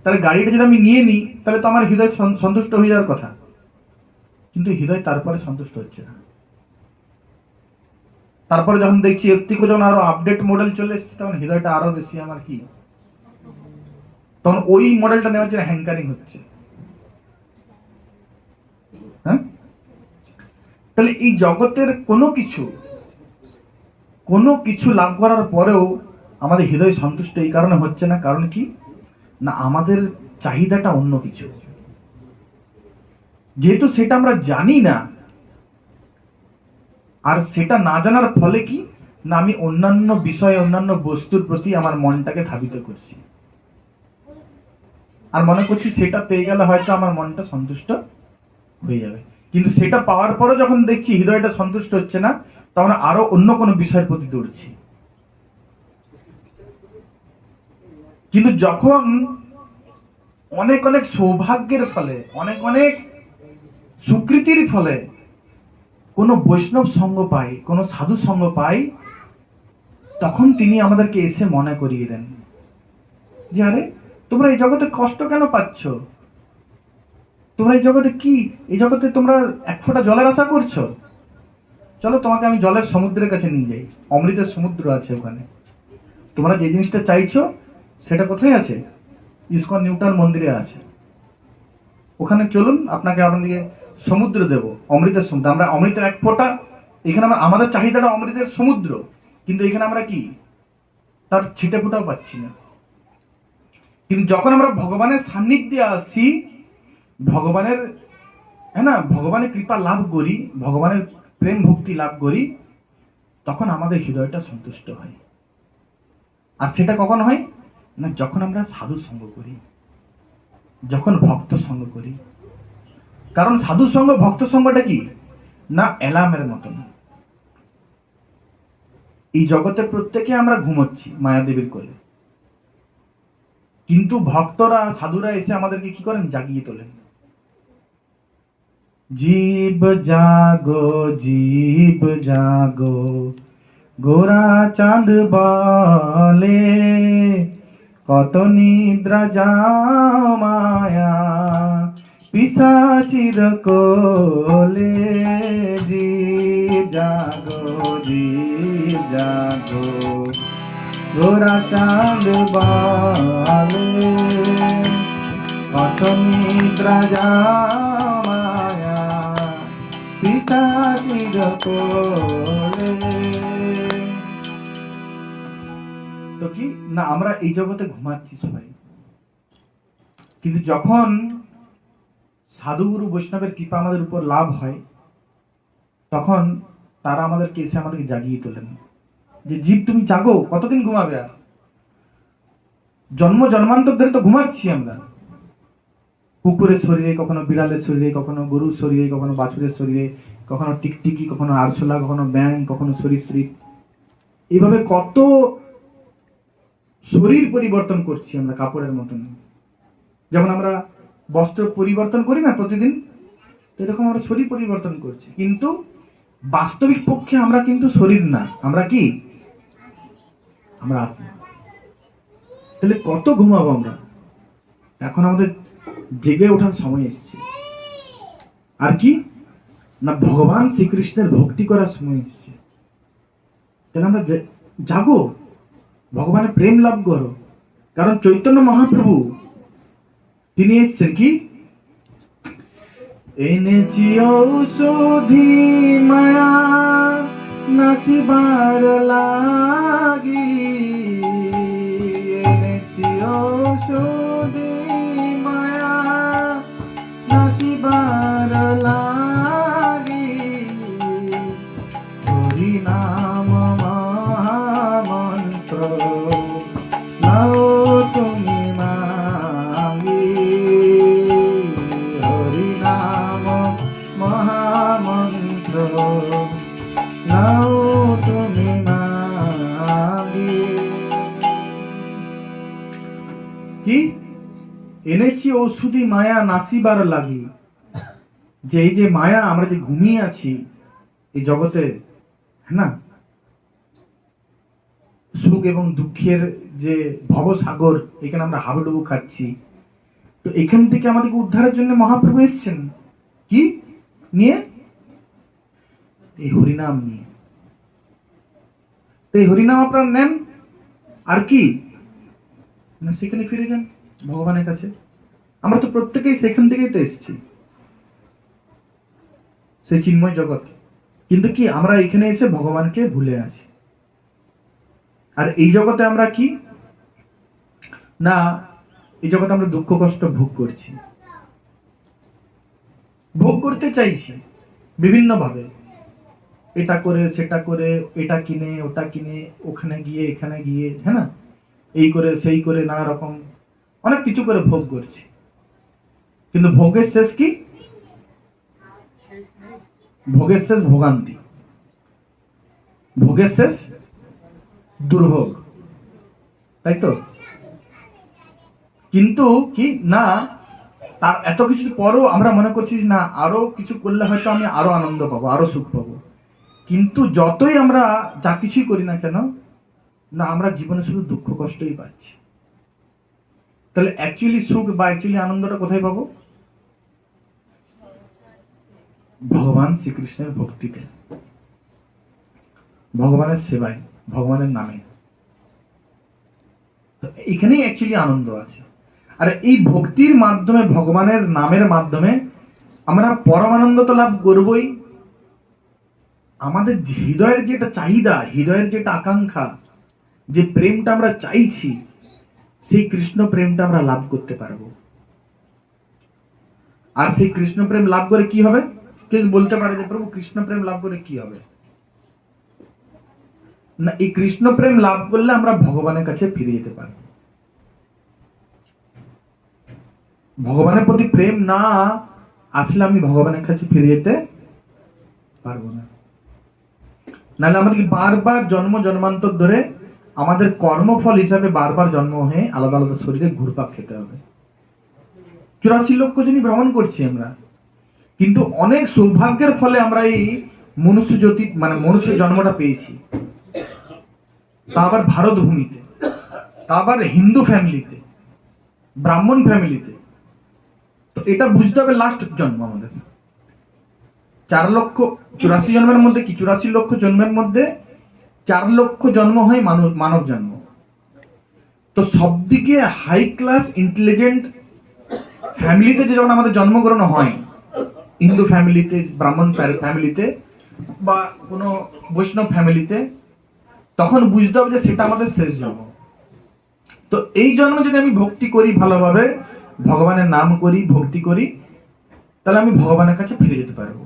তাহলে গাড়িটা যদি আমি নিয়ে নিই তাহলে তো আমার হৃদয় সন্তুষ্ট হয়ে যাওয়ার কথা, কিন্তু হৃদয় তারপরে সন্তুষ্ট হচ্ছে না। তারপরে যখন দেখছি এর থেকে যখন আরো আপডেট মডেল চলে এসছে, তখন হৃদয়টা আরো বেশি আমার কি, তখন ওই মডেলটা নেওয়ার জন্য হ্যাঙ্কারিং হচ্ছে। হ্যাঁ, তাহলে এই জগতের কোনো কিছু লাভ করার পরেও আমাদের হৃদয় সন্তুষ্ট এই কারণে হচ্ছে না। কারণ কি না, আমাদের চাহিদাটা অন্য কিছু। যেহেতু সেটা আমরা জানি না, আর সেটা না জানার ফলে কি না, আমি অন্যান্য বিষয়ে, অন্যান্য বস্তুর প্রতি আমার মনটাকে ধাবিত করছি, আর মনে করছি সেটা পেয়ে গেলে হয়তো আমার মনটা সন্তুষ্ট হয়ে যাবে। কিন্তু সেটা পাওয়ার পরও যখন দেখছি হৃদয়টা সন্তুষ্ট হচ্ছে না, তখন আরো অন্য কোনো বিষয়ের প্রতি দৌড়ছি। কিন্তু যখন অনেক অনেক সৌভাগ্যের ফলে, অনেক অনেক স্বীকৃতির ফলে কোনো বৈষ্ণব সঙ্গ পাই, কোনো সাধু সঙ্গ পাই, তখন তিনি আমাদেরকে এসে মনে করিয়ে দেন যে আরে তোমরা এই জগতে কষ্ট কেন পাচ্ছ, তোমরা এই জগতে কি, এই জগতে তোমরা 1 ফোঁটা জলের আশা করছো, চলো তোমাকে আমি জলের সমুদ্রের কাছে নিয়ে যাই, অমৃতের সমুদ্র আছে ওখানে। তোমরা যে জিনিসটা চাইছো সেটা কোথায় আছে? ইসকন নিউটন মন্দিরে আছে। ওখানে চলুন, আপনাকে আপনাদেরকে সমুদ্র দেব, অমৃতের সমুদ্র। আমরা অমৃতের 1 ফোঁটা, এখানে আমাদের চাহিদাটা অমৃতের সমুদ্র, কিন্তু এখানে আমরা কি তার ছিটে ফোঁটাও পাচ্ছি না। কিন্তু যখন আমরা ভগবানের সান্নিধ্যে আসি, ভগবানের, হ্যাঁ না, ভগবানের কৃপা লাভ করি, ভগবানের প্রেম ভক্তি লাভ করি, তখন আমাদের হৃদয়টা সন্তুষ্ট হয়। আর সেটা কখন হয় না, যখন আমরা সাধু সঙ্গ করি, যখন ভক্ত সঙ্গ করি। কারণ সাধু সঙ্গ, ভক্ত সঙ্গটা কি না, অ্যালার্মের মতন। এই জগতে প্রত্যেকে আমরা ঘুমোচ্ছি মায়াদেবীর কোলে, কিন্তু ভক্তরা, সাধুরা এসে আমাদেরকে কি করেন, জাগিয়ে তোলেন। জীব জাগো, জীব জাগো, গোরা চাঁদ বলে, কত নিদ্রা যাও মায়া পিশাচির কোলে। জীব জাগো, জীব জাগো, গোরা চাঁদ বলে, কত নিদ্রা যাও মায়া পিশাচির কোলে। তো কি না, আমরা এই জগতে ঘুমাচ্ছি সবাই, কিন্তু যখন সাধুগুরু বৈষ্ণবের কৃপা আমাদের উপর লাভ হয়, তখন তারা আমাদেরকে এসে আমাদেরকে জাগিয়ে তোলেন যে জীব তুমি জাগো, কতদিন ঘুমাবে আর, জন্ম জন্মান্তর ধরে তো ঘুমাচ্ছি আমরা। কুকুরের শরীরে, কখনো বিড়ালের শরীরে, কখনো গরুর শরীরে, কখনো বাছুরের শরীরে, কখনো টিকটিকি, কখনো আরশোলা, কখনো ব্যাঙ, কখনো সরীসৃপ, এইভাবে কত শরীর পরিবর্তন করছি আমরা কাপড়ের মতন। যেমন আমরা বস্ত্র পরিবর্তন করি না প্রতিদিন, এরকম আমরা শরীর পরিবর্তন করছি, কিন্তু বাস্তবিক পক্ষে আমরা কিন্তু শরীর না, আমরা কি, আমরা আত্মা। তাহলে কত ঘুমাবো আমরা? এখন আমাদের জেগে ওঠার সময় এসছে। আর কি না, ভগবান শ্রীকৃষ্ণের ভক্তি করার সময় এসছে। তাহলে আমরা জাগো, ভগবানের প্রেম লাভ করো। কারণ চৈতন্য মহাপ্রভু তিনি এসছেন কি, এনেছি ঔষধি মায়া নাসিবার লাগি, কি এনেছি ঔষধি মায়া নাসিবার লাগি, যে এই যে মায়া, আমরা যে ঘুমিয়ে আছি এই জগতে, হ্যাঁ না, সুখ এবং দুঃখের যে ভবসাগর, এখানে আমরা হাবুডুবু খাচ্ছি, তো এখান থেকে আমাদেরকে উদ্ধারের জন্য মহাপ্রভু এসেছেন কি নিয়ে? এই হরিনাম নিয়ে। তো এই হরিনাম আপনারা নেন, আর কি না সেখানে ফিরে যান ভগবানের কাছে। আমরা তো প্রত্যেকেই সেখান থেকেই তো এসেছি, সেই চিন্ময় জগৎ। কিন্তু কি আমরা এখানে এসে ভগবানকে ভুলে আসি। আর এই জগতে আমরা কি না, এই জগতে আমরা দুঃখ কষ্ট ভোগ করছি, ভোগ করতে চাইছি বিভিন্ন ভাবে, এটা করে সেটা করে, এটা কিনে ওটা কিনে, ওখানে গিয়ে এখানে গিয়ে, হ্যাঁ না, এই করে সেই করে, নানা রকম অনেক কিছু করে ভোগ করছি। কিন্তু ভোগের শেষ কি? ভোগের শেষ ভোগান্তি, ভোগের শেষ দুর্ভোগ, তাই তো? কিন্তু কি না, তার এত কিছুর পরও আমরা মনে করছি না আরো কিছু করলে হয়তো আমি আরো আনন্দ পাবো, আরো সুখ পাবো। কিন্তু যতই আমরা যা কিছুই করি না কেন, না আমরা জীবনে শুধু দুঃখ কষ্টই পাচ্ছি। তাহলে অ্যাকচুয়ালি সুখ বা অ্যাকচুয়ালি আনন্দটা কোথায় পাবো? ভগবান শ্রীকৃষ্ণের ভক্তিতে, ভগবানের সেবায়, ভগবানের নামে, এখানেই অ্যাকচুয়ালি আনন্দ আছে। আর এই ভক্তির মাধ্যমে, ভগবানের নামের মাধ্যমে আমরা পরমানন্দ তো লাভ করবই, আমাদের হৃদয়ের যেটা চাহিদা, হৃদয়ের যেটা আকাঙ্ক্ষা, যে প্রেমটা আমরা চাইছি, সেই কৃষ্ণ প্রেমটা আমরা লাভ করতে পারবো। আর সেই কৃষ্ণ প্রেম লাভ করে কি হবে? কেউ বলতে পারে যে প্রভু কৃষ্ণ প্রেম লাভ করে কি হবে? না, এই কৃষ্ণ প্রেম লাভ করলে আমরা ভগবানের কাছে ফিরে যেতে পারবো। ভগবানের প্রতি প্রেম না আসলে আমি ভগবানের কাছে ফিরে যেতে পারবো না। নাহলে আমাদেরকে বারবার জন্ম জন্মান্তর ধরে আমাদের কর্মফল হিসাবে বারবার জন্ম হয়ে আলাদা আলাদা শরীরে ঘুরপাক খেতে হবে। 84 লক্ষ জনই ভ্রমণ করছি আমরা, কিন্তু অনেক সৌভাগ্যের ফলে আমরা এই মনুষ্য জ্যোতি মানে মনুষ্য জন্মটা পেয়েছি, তা আবার ভারত ভূমিতে, তা আবার হিন্দু ফ্যামিলিতে, ব্রাহ্মণ ফ্যামিলিতে। তো এটা বুঝতে হবে লাস্ট জন্ম আমাদের। 4,84,000 জন্মের মধ্যে কি 84 লক্ষ জন্মের মধ্যে 4 লক্ষ জন্ম হয় মানব জন্ম। তো সবদিকে হাই ক্লাস ইন্টেলিজেন্ট ফ্যামিলিতে যে যখন আমাদের জন্মগ্রহণ হয়, হিন্দু ফ্যামিলিতে, ব্রাহ্মণ ফ্যামিলিতে বা কোনো বৈষ্ণব ফ্যামিলিতে, তখন বুঝতে হবে যে সেটা আমাদের শেষ জন্ম। তো এই জন্মে যদি আমি ভক্তি করি, ভালোভাবে ভগবানের নাম করি, ভক্তি করি, তাহলে আমি ভগবানের কাছে ফিরে যেতে পারবো।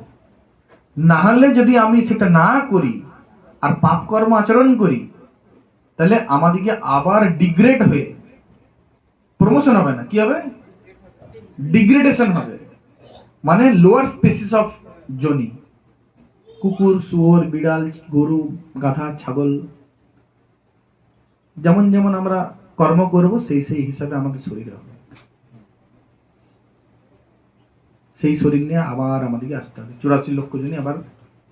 না হলে যদি আমি সেটা না করি আর পাপ কর্ম আচরণ করি, তাহলে আমাদেরকে আবার ডিগ্রেড হয়ে, প্রমোশন হবে না, কি হবে? ডিগ্রেডেশন হবে, মানে লোয়ার স্পেসিস অফ জনি, কুকুর, শুয়োর, বিড়াল, গরু, গাধা, ছাগল, যেমন যেমন আমরা কর্ম করব সেই সেই হিসাবে আমাদের শরীর হবে। সেই শরীর নিয়ে আবার আমাদেরকে আসতে হবে, 84 লক্ষ জনই আবার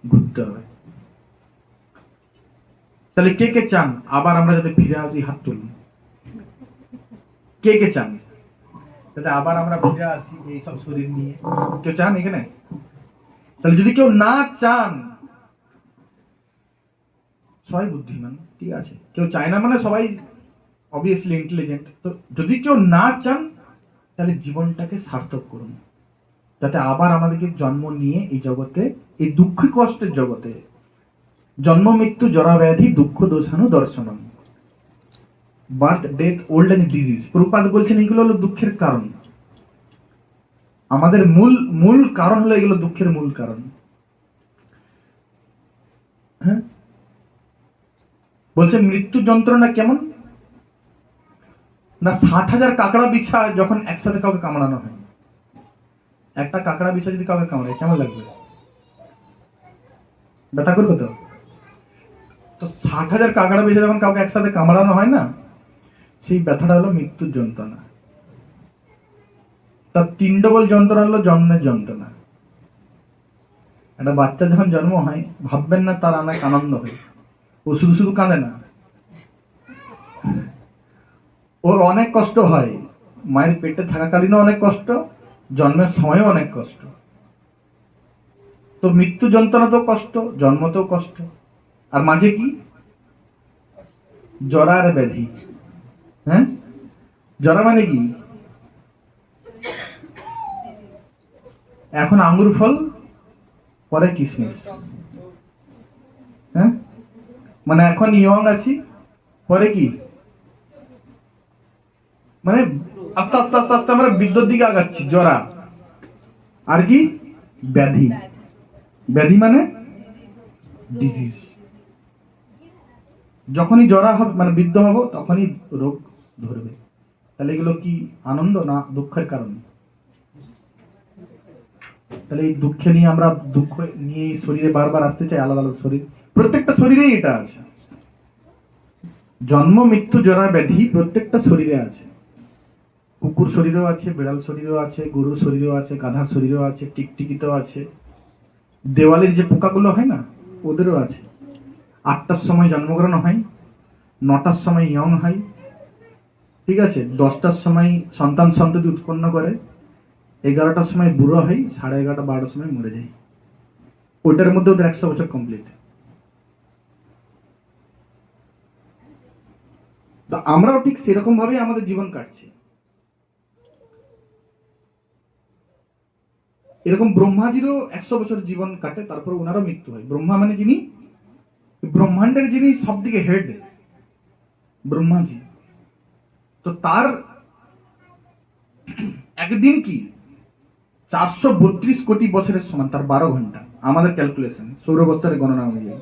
ঘুরতে হবে। তাহলে কে কে চান আবার আমরা যাতে ফিরে আসি? হাত তুলুন। কে কে চান যাতে আবার আমরা ফিরে আসি এইসব শরীর নিয়ে? কেউ চান এখানে? তাহলে যদি কেউ না চান, সবাই বুদ্ধিমান, ঠিক আছে, কেউ চায় না মানে সবাই অবভিয়াসলি ইন্টেলিজেন্ট। তো যদি কেউ না চান, তাহলে জীবনটাকে সার্থক করুন, যাতে আবার আমাদেরকে জন্ম নিয়ে এই জগতে, এই দুঃখ কষ্টের জগতে, জন্ম মৃত্যু জরা ব্যাধি দুঃখ দোষানু দর্শনম, birth death old and disease, Prabhupada বলছেন এইগুলো হলো দুঃখের কারণ। আমাদের মূল কারণ হলো এগুলো, দুঃখের মূল কারণ। হ্যাঁ, বলছে মৃত্যু যন্ত্রণা কেমন না, 60,000 কাকড়া বিছা যখন একসাথে কাউকে কামড়ানো হয়, একটা কাকড়া বিছা যদি কাউকে কামড়ায় কেমন লাগবে? ব্যথা করবে তো? তো 60,000 কাকড়া বিছা যখন কাউকে একসাথে কামড়ানো হয় না, সেই ব্যথাটা হলো মৃত্যুর যন্ত্রণা। তার 3 ডবল যন্ত্রণা হলো জন্মের যন্ত্রণা। একটা বাচ্চা যখন জন্ম হয়, ভাববেন না তার অনেক আনন্দ হয়। ও শুধু শুধু কাঁদে না, ওর অনেক কষ্ট হয়। মায়ের পেটে থাকাকালীনও অনেক কষ্ট, জন্মের সময়ও অনেক কষ্ট। তো মৃত্যু যন্ত্রণাতেও কষ্ট, জন্মতেও কষ্ট, আর মাঝে কি জরার ব্যাধি। হ্যাঁ, জরা মানে কি? এখন আঙ্গুর ফল, পরে কিশমিশ। হ্যাঁ, মানে এখন ইয়ং আছি, পরে কি, মানে আস্তে আস্তে আস্তে আস্তে আমরা বৃদ্ধর দিকে আগাচ্ছি। জরা আর কি ব্যাধি। ব্যাধি মানে ডিজিজ। যখনই জরা হবে মানে বৃদ্ধ হব, তখনই রোগ ধরবে। তাহলে এগুলো কি আনন্দ না দুঃখের কারণ? তাহলে এই দুঃখে নিয়ে আমরা দুঃখ নিয়ে এই শরীরে বারবার আসতে চাই। আলাদা আলাদা শরীর, প্রত্যেকটা শরীরেই এটা আছে। জন্ম মৃত্যু জরা ব্যাধি প্রত্যেকটা শরীরে আছে। কুকুর শরীরেও আছে, বিড়াল শরীরেও আছে, গরুর শরীরেও আছে, গাধার শরীরেও আছে, টিকটিকিতেও আছে, দেওয়ালের যে পোকাগুলো হয় না, ওদেরও আছে। 8টার সময় জন্মগ্রহণ হয়, 9টার সময় ইয়ং হয়, ঠিক আছে, 10টার সময় সন্তান সন্ততি উৎপন্ন করে, 11টার সময় বুড়ো হয়, 11:30 12টার সময় মরে যায়। ওইটার মধ্যে ওদের 100 বছর কমপ্লিট। তো আমরাও ঠিক সেরকম ভাবেই আমাদের জীবন কাটছে। এরকম ব্রহ্মাজিরও 100 বছর জীবন কাটে, তারপর ওনারও মৃত্যু হয়। ব্রহ্মা মানে যিনি ব্রহ্মাণ্ডের, যিনি সব দিকে হেড, ব্রহ্মাজি। তো তার একদিন কি 432 কোটি বছরের সমান, তার 12 ঘন্টা আমাদের ক্যালকুলেশন, সৌরবস্তারের গণনা অনুযায়ী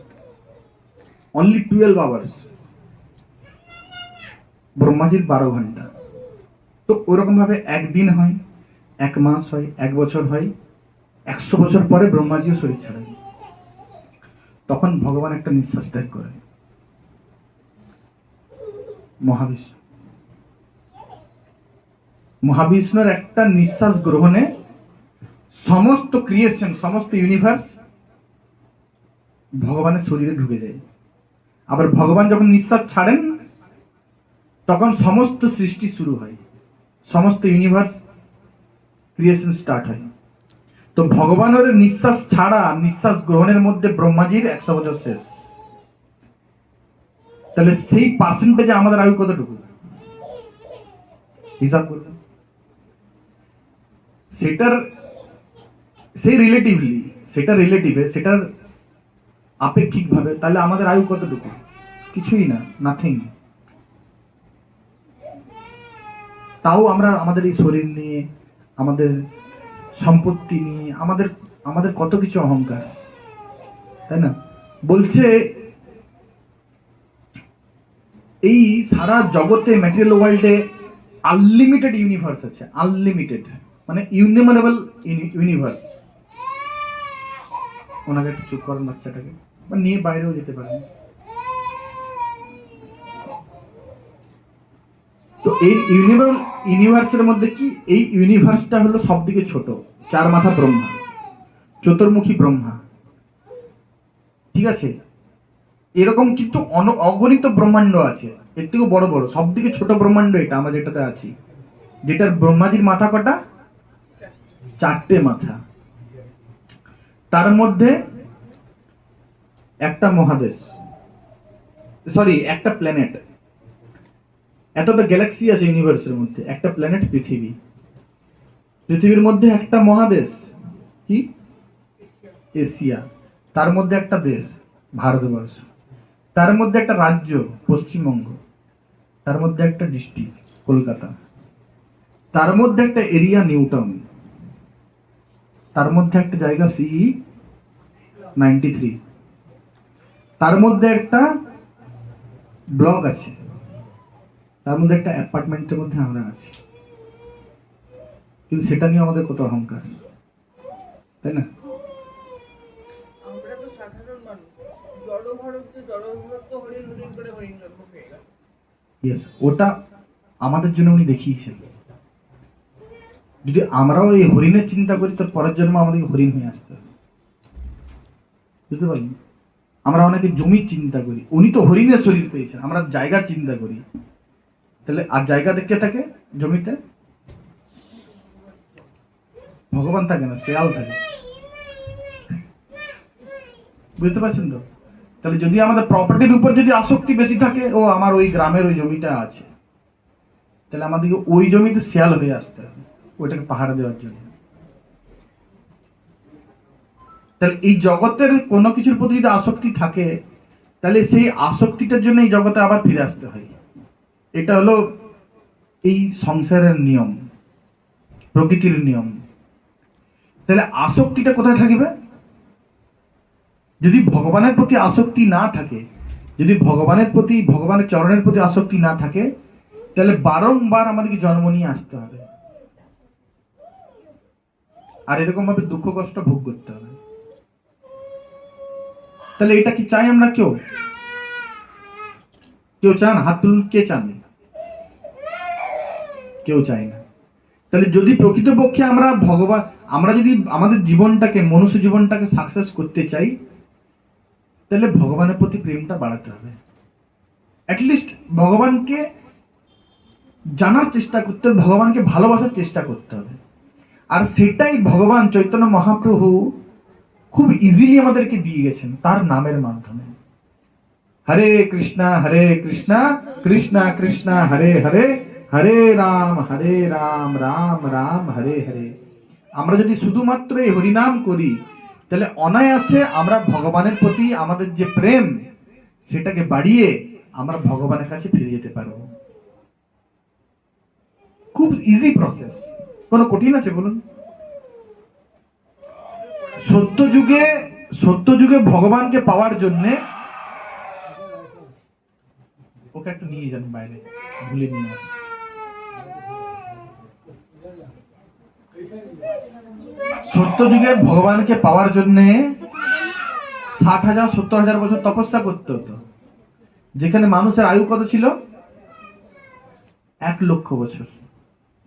অনলি 12 আওয়ার্স। ব্রহ্মাজির 12 ঘন্টা। তো ওরকম ভাবে একদিন হয়, 1 মাস হয়, 1 বছর হয়, 100 বছর পরে ব্রহ্মাজিও শরীর ছাড়েন। তখন ভগবান একটা নিঃশ্বাস ত্যাগ করেন, মহাবিষ্ণু। মহাবিষ্ণুর একটা নিঃশ্বাস গ্রহণে সমস্ত ক্রিয়েশন, সমস্ত ইউনিভার্স ভগবানের শরীরে ঢুকে যায়। আবার ভগবান যখন নিঃশ্বাস ছাড়েন, তখন সমস্ত সৃষ্টি শুরু হয়, সমস্ত ইউনিভার্স ক্রিয়েশন স্টার্ট হয়। তো ভগবানের নিঃশ্বাস ছাড়া নিঃশ্বাস গ্রহণের মধ্যে ব্রহ্মাজির 100 বছর শেষ। তাহলে সেই পার্সেন্টেজে আমাদের আয়ু কতটুকু হিসাব করবেন? সেটার সেই রিলেটিভলি, সেটা রিলেটিভে, সেটার আপেক্ষিকভাবে তাহলে আমাদের আয়ু কতটুকু? কিছুই না, নাথিং। তাও আমরা আমাদের এই শরীর নিয়ে, আমাদের সম্পত্তি নিয়ে, আমাদের আমাদের কত কিছু অহংকার, তাই না? বলছে এই সারা জগতে, ম্যাটেরিয়াল ওয়ার্ল্ডে আনলিমিটেড ইউনিভার্স আছে। আনলিমিটেড মানে ইউনিমারেবল ইউনিভার্স। ওনাকে একটু চুপ করেন, বাচ্চাটাকে, বা নিয়ে বাইরেও যেতে পারেন। তো এই ইউনিভার্সের মধ্যে কি, এই ইউনিভার্সটা হলো সব থেকে ছোট। 4 মাথা ব্রহ্মা, চতুর্মুখী ব্রহ্মা, ঠিক আছে? এরকম কিন্তু অগণিত ব্রহ্মাণ্ড আছে, এর থেকেও বড় বড়। সব থেকে ছোট ব্রহ্মাণ্ড এটা আমরা যেটাতে আছি, যেটার ব্রহ্মাজির মাথা কটা? 4টে মাথা। তার মধ্যে একটা মহাদেশ, সরি একটা প্ল্যানেট। এতটা গ্যালাক্সি আছে ইউনিভার্সের মধ্যে, একটা প্ল্যানেট পৃথিবী। পৃথিবীর মধ্যে একটা মহাদেশ কি? এশিয়া। তার মধ্যে একটা দেশ ভারতবর্ষ। তার মধ্যে একটা রাজ্য পশ্চিমবঙ্গ। তার মধ্যে একটা ডিস্ট্রিক্ট কলকাতা। তার মধ্যে একটা এরিয়া নিউটাউন। তার মধ্যে একটা জায়গা সিই 93। তার মধ্যে একটা ব্লক আছে। তার মধ্যে একটা অ্যাপার্টমেন্টের মধ্যে আমরা আছি। কিন্তু সেটা নিয়ে আমাদের কত অহংকার, তাই না? আমরা তো সাধারণ মানুষ, জড়ভারত তো হরিণ হরিণ করে হরিণ জন্ম হয়ে গেল। ইয়েস, ওটা আমাদের জন্য উনি দেখিয়েছেন। যদি আমরাও এই হরিণের চিন্তা করি, তার পরের জন্ম আমাদেরকে হরিণ হয়ে আসতে হবে। বুঝতে পারলেন? আমরা অনেকে জমির চিন্তা করি, উনি তো হরিণের শরীর পেয়েছেন, আমরা জায়গা চিন্তা করি। তাহলে আর জায়গা দেখতে থাকে জমিতে, ভগবান থাকে না, শেয়াল থাকে। বুঝতে পারছেন তো? তাহলে যদি আমাদের প্রপার্টির উপর যদি আসক্তি বেশি থাকে, ও আমার ওই গ্রামের ওই জমিটা আছে, তাহলে আমাদেরকে ওই জমিতে শেয়াল হয়ে আসতে হবে ওইটাকে পাহারা দেওয়ার জন্য। তাহলে এই জগতের কোনো কিছুর প্রতি যদি আসক্তি থাকে, তাহলে সেই আসক্তিটার জন্য এই জগতে আবার ফিরে আসতে হয়। এটা হলো এই সংসারের নিয়ম, প্রকৃতির নিয়ম। তাহলে আসক্তিটা কোথায় থাকবে? যদি ভগবানের প্রতি আসক্তি না থাকে, যদি ভগবানের প্রতি, ভগবানের চরণের প্রতি আসক্তি না থাকে, তাহলে বারংবার আমাদেরকে জন্ম নিয়ে আসতে হবে, আর এরকম ভাবে দুঃখ কষ্ট ভোগ করতে হবে। তাহলে এটা কি চাই আমরা? কেউ কেউ চান? হাত তুলুন, কে চান? কেউ চাই না। তাহলে যদি প্রকৃতপক্ষে আমরা ভগবান, আমরা যদি আমাদের জীবনটাকে, মনুষ্য জীবনটাকে সাকসেস করতে চাই, তাহলে ভগবানের প্রতি প্রেমটা বাড়াতে হবে। অ্যাটলিস্ট ভগবানকে জানার চেষ্টা করতে হবে, ভগবানকে ভালোবাসার চেষ্টা করতে হবে। আর সেটাই ভগবান চৈতন্য মহাপ্রভু খুব ইজিলি আমাদেরকে দিয়ে গেছেন তার নামের মাধ্যমে। হরে কৃষ্ণা কৃষ্ণা কৃষ্ণা হরে হরে, হরে রাম রাম রাম হরে হরে। আমরা যদি শুধুমাত্র এই হরিনাম করি, তাহলে অনায়াসে আমরা ভগবানের প্রতি আমাদের যে প্রেম, সেটাকে বাড়িয়ে আমরা ভগবানের কাছে ফিরে যেতে পারবো। খুব ইজি প্রসেস, কোনো কঠিন আছে বলুন? সত্যযুগে ভগবানকে পাওয়ার জন্য, ওকে একটু নিয়ে যান বাইরে, ভুলে নিয়ে আসেন। সত্যযুগে ভগবানকে পাওয়ার জন্য 60,000 70,000 বছর তপস্যা করতে হতো, যেখানে মানুষের আয়ু কত ছিল? 1 লক্ষ বছর।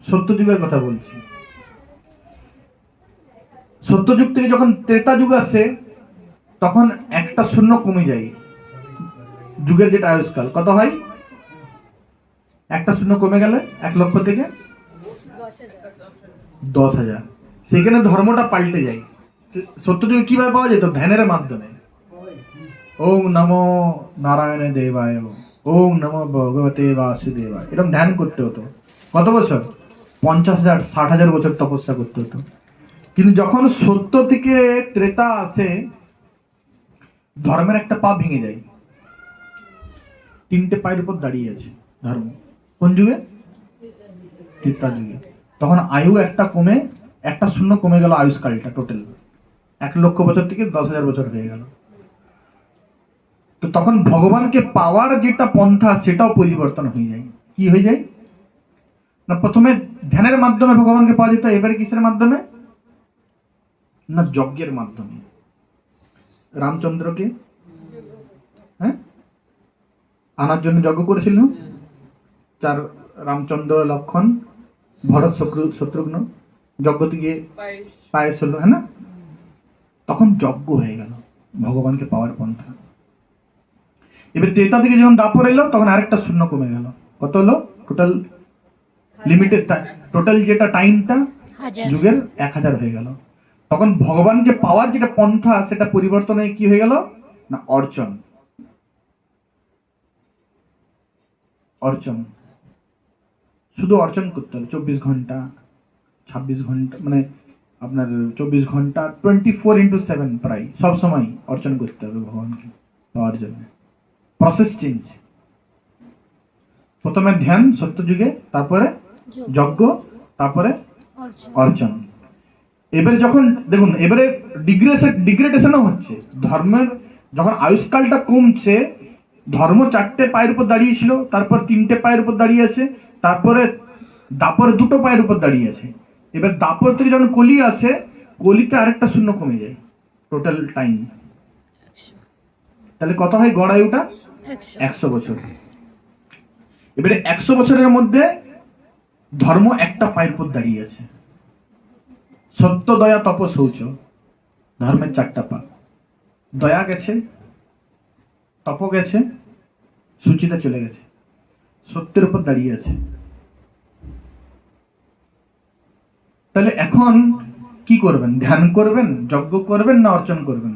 সত্যযুগের কথা বলছি। সত্যযুগ থেকে যখন ত্রেতা যুগ আসে, তখন একটা শূন্য কমে যায়। যুগের যেটা আয়ুষ্কাল কত হয়? একটা শূন্য কমে গেলে 1 লক্ষ থেকে 10,000। সেখানে ধর্মটা পাল্টে যায়। সত্যযুগে কিভাবে পাওয়া যেত? ধ্যানের মাধ্যমে। ওম নমো নারায়ণ দেবায়, ওম নমো ভগবতে বাসুদেবায়, এরকম ধ্যান করতে হতো। কত বছর? 50,000 60,000 বছর তপস্যা করতে হতো। কিন্তু যখন সত্য থেকে ত্রেতা আসে, ধর্মের একটা পা ভেঙে যায়, 3টে পায়ের উপর দাঁড়িয়ে আছে ধর্ম। কোন যুগে? ত্রেতা যুগে। তখন আয়ু একটা কমে, একটা শূন্য কমে গেল আয়ুষ্কালটা টোটাল। 1 লক্ষ বছর থেকে 10,000 বছর হয়ে গেল। তো তখন ভগবানকে পাওয়ার যেটা পন্থা, সেটাও পরিবর্তন হয়ে যায়। কি হয়ে যায় না, প্রথমে ধ্যানের মাধ্যমে ভগবানকে পাওয়া যেত, এবারে কিসের মাধ্যমে? না, যজ্ঞের মাধ্যমে। রামচন্দ্রকে আনার জন্য যজ্ঞ করেছিল 4 রামচন্দ্র, লক্ষণ, ভরত, শত্রুঘ্ন, যজ্ঞ থেকে পায়েস হলো, হ্যাঁ না? তখন যজ্ঞ হয়ে গেল ভগবানকে পাওয়ার পন্থা। এবার ত্রেতা থেকে যখন দাপর এলো, তখন আরেকটা শূন্য কমে গেল। কত হলো টোটাল? লিমিটেড টোটাল যেটা টাইমটা যুগের 1000 হয়ে গেল। তখন ভগবানকে পাওয়ার যেটা পন্থা, সেটা পরিবর্তন হয়ে কি হয়ে গেল না, অর্চন। অর্চন, শুধু অর্চন করতে হবে 24 ঘন্টা 26 ঘন্টা, মানে আপনার 24 ঘন্টা 24x7 প্রায় সব সময় অর্চন করতে হবে ভগবানকে পাওয়ার জন্য। Process change. প্রথমে ধ্যান সত্যযুগে, তারপরে যজ্ঞ, তারপরে অর্চন। এবারে যখন দেখুন, এবারে ডিগ্রেডেশনও হচ্ছে ধর্মের। যখন আয়ুষ্কালটা কমছে, ধর্ম 4টে পায়ের উপর দাঁড়িয়েছিল, তারপর 3টে পায়ের উপর দাঁড়িয়ে আছে, তারপরে দাপরে 2টো পায়ের উপর দাঁড়িয়ে আছে। এবার দাপর থেকে যখন কলি আসে, কলিতে আরেকটা শূন্য কমে যায় টোটাল টাইম। তাহলে কত হয় গড় আয়ুটা? 100 বছর। এবারে 100 বছরের মধ্যে ধর্ম একটা পায়ের উপর দাঁড়িয়ে আছে, সত্য, দয়া, তপ, শৌচ, ধর্মের 4টা পা। দয়া গেছে, তপ গেছে, সূচিটা চলে গেছে, সত্যের উপর দাঁড়িয়ে আছে। তাহলে এখন কি করবেন? ধ্যান করবেন, যজ্ঞ করবেন, না অর্চন করবেন?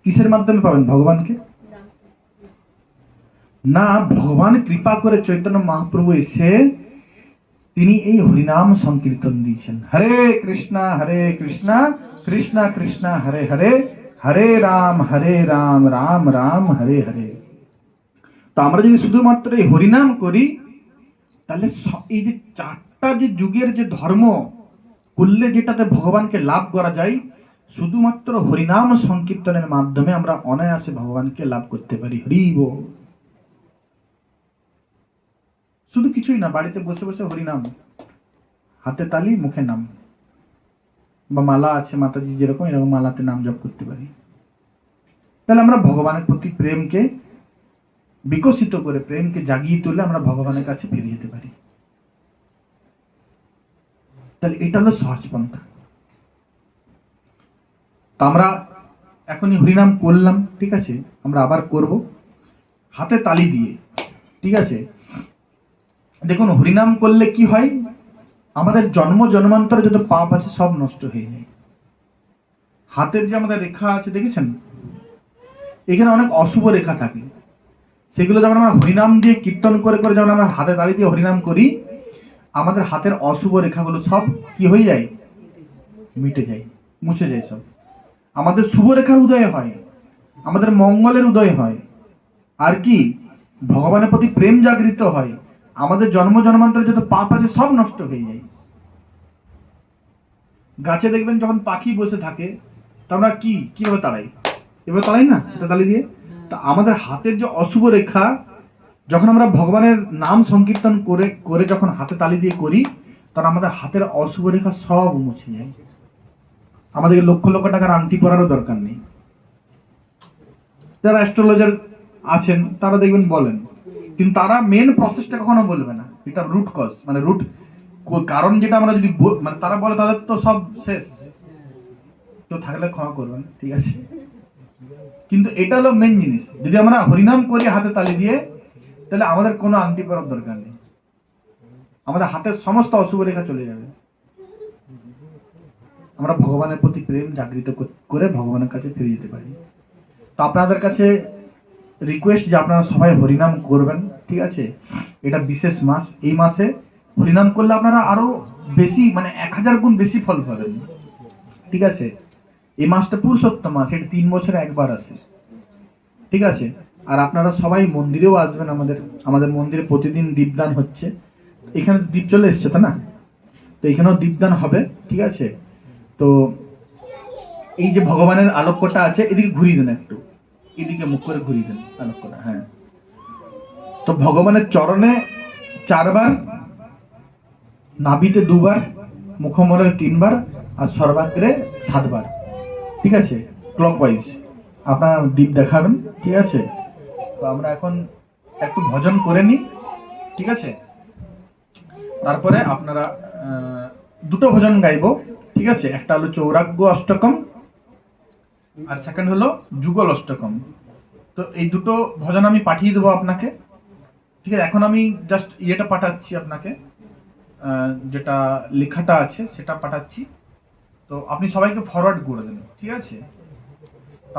কিসের মাধ্যমে পাবেন ভগবানকে? না, ভগবান কৃপা করে চৈতন্য মহাপ্রভু এসে তিনি এই হরিনাম সংকীর্তন দিয়েছেন। হরে কৃষ্ণ কৃষ্ণ কৃষ্ণ হরে হরে, হরে রাম রাম রাম হরে হরে। তো আমরা যদি শুধুমাত্র এই হরিনাম করি, তাহলে এই যে 4টা যে যুগের যে ধর্ম করলে যেটাতে ভগবানকে লাভ করা যায়, শুধুমাত্র হরিনাম সংকীর্তনের মাধ্যমে আমরা অনায়াসে ভগবানকে লাভ করতে পারি। হরি বল। শুধু কিছুই না, বাড়িতে বসে বসে হরিনাম, হাতে তালি, মুখে নাম, বা মালা আছে মাতাজি যেরকম, এরকম মালাতে নাম জপ করতে পারি। তাহলে আমরা ভগবানের প্রতি প্রেমকে বিকশিত করে, প্রেমকে জাগিয়ে তুলে আমরা ভগবানের কাছে ফিরে যেতে পারি। তাহলে এটা হলো সহজ পন্থা। তো আমরা এখনই হরিনাম করলাম, ঠিক আছে, আমরা আবার করব হাতে তালি দিয়ে, ঠিক আছে। দেখুন, হরিনাম করলে কি হয়, আমাদের জন্ম জন্মান্তরে যত পাপ আছে সব নষ্ট হয়ে যায়। হাতের যে আমাদের রেখা আছে দেখেছেন, এখানে অনেক অশুভ রেখা থাকে, সেগুলো যখন আমরা হরিনাম দিয়ে কীর্তন করে করে যখন আমরা হাতে তালি দিয়ে হরিনাম করি, আমাদের হাতের অশুভ রেখাগুলো সব কি হয়ে যায়? মিটে যায়, মুছে যায় সব। আমাদের শুভ রেখার উদয় হয়, আমাদের মঙ্গলের উদয় হয়, আর কি ভগবানের প্রতি প্রেম জাগৃত হয়, আমাদের জন্ম জন্মান্তরে যত পাপ আছে সব নষ্ট হয়ে যায়। গাছে দেখবেন যখন পাখি বসে থাকে, তো আমরা কিভাবে তাড়াই? এভাবে তাড়াই না, এটা তালি দিয়ে। তা আমাদের হাতের যে অশুভ রেখা, যখন আমরা ভগবানের নাম সংকীর্তন করে করে যখন হাতে তালি দিয়ে করি, তখন আমাদের হাতের অশুভ রেখা সব মুছে যায়। আমাদেরকে লক্ষ লক্ষ টাকার আংটি পরারও দরকার নেই। যারা অ্যাস্ট্রোলজার আছেন তারা দেখবেন বলেন, কিন্তু তারা মেন প্রসেসটা কখনো বলবে না, এটা রুট কজ, মানে রুট কারণ যেটা আমরা যদি মানে তারা বলে, তাদের তো সব শেষ। কেউ থাকলে ক্ষমা করবেন, ঠিক আছে, কিন্তু এটা হলো মেন জিনিস। যদি আমরা হরিনাম করি হাতে তালি দিয়ে, তাহলে আমাদের কোনো আংটি পরার দরকার নেই, আমাদের হাতের সমস্ত অশুভ রেখা চলে যাবে। আমরা ভগবানের প্রতি প্রেম জাগৃত করে ভগবানের কাছে ফিরে যেতে পারি। তো আপনাদের কাছে রিকোয়েস্ট যে আপনারা সবাই হরিনাম করবেন, ঠিক আছে। এটা বিশেষ মাস, এই মাসে হরিনাম করলে আপনারা আরো বেশি, মানে 1000 গুণ বেশি ফল পাবেন, ঠিক আছে। এই মাসটা পুরুষোত্তম মাস, এটা 3 বছরে একবার আসে, ঠিক আছে। আর আপনারা সবাই মন্দিরেও আসবেন, আমাদের মন্দিরে প্রতিদিন দীপদান হচ্ছে। এখানে দীপ চলে এসছে তো না, তো এখানেও দীপদান হবে, ঠিক আছে। তো এই যে ভগবানের আলোক্যটা আছে, এদিকে ঘুরিয়ে দেন একটু, এদিকে মুখ করে ঘুরিয়ে দেন আলোক্যটা, হ্যাঁ। তো ভগবানের চরণে 4 বার, নাভিতে 2 বার, মুখমণ্ডলে 3 বার, আর সর্বাগ্রে 7 বার, ঠিক আছে, ক্লকওয়াইজ আপনারা দীপ দেখাবেন, ঠিক আছে। তো আমরা এখন একটু ভজন করে নিই, ঠিক আছে। তারপরে আপনারা 2টো ভজন গাইবো, ঠিক আছে। একটা হলো চৌরাগ্য অষ্টকম, আর সেকেন্ড হলো যুগল অষ্টকম। তো এই 2টো ভজন আমি পাঠিয়ে দেবো আপনাকে, ঠিক আছে। এখন আমি জাস্ট ইয়েটা পাঠাচ্ছি আপনাকে, যেটা লেখাটা আছে সেটা পাঠাচ্ছি। তো আপনি সবাইকে ফরওয়ার্ড করে দেন, ঠিক আছে।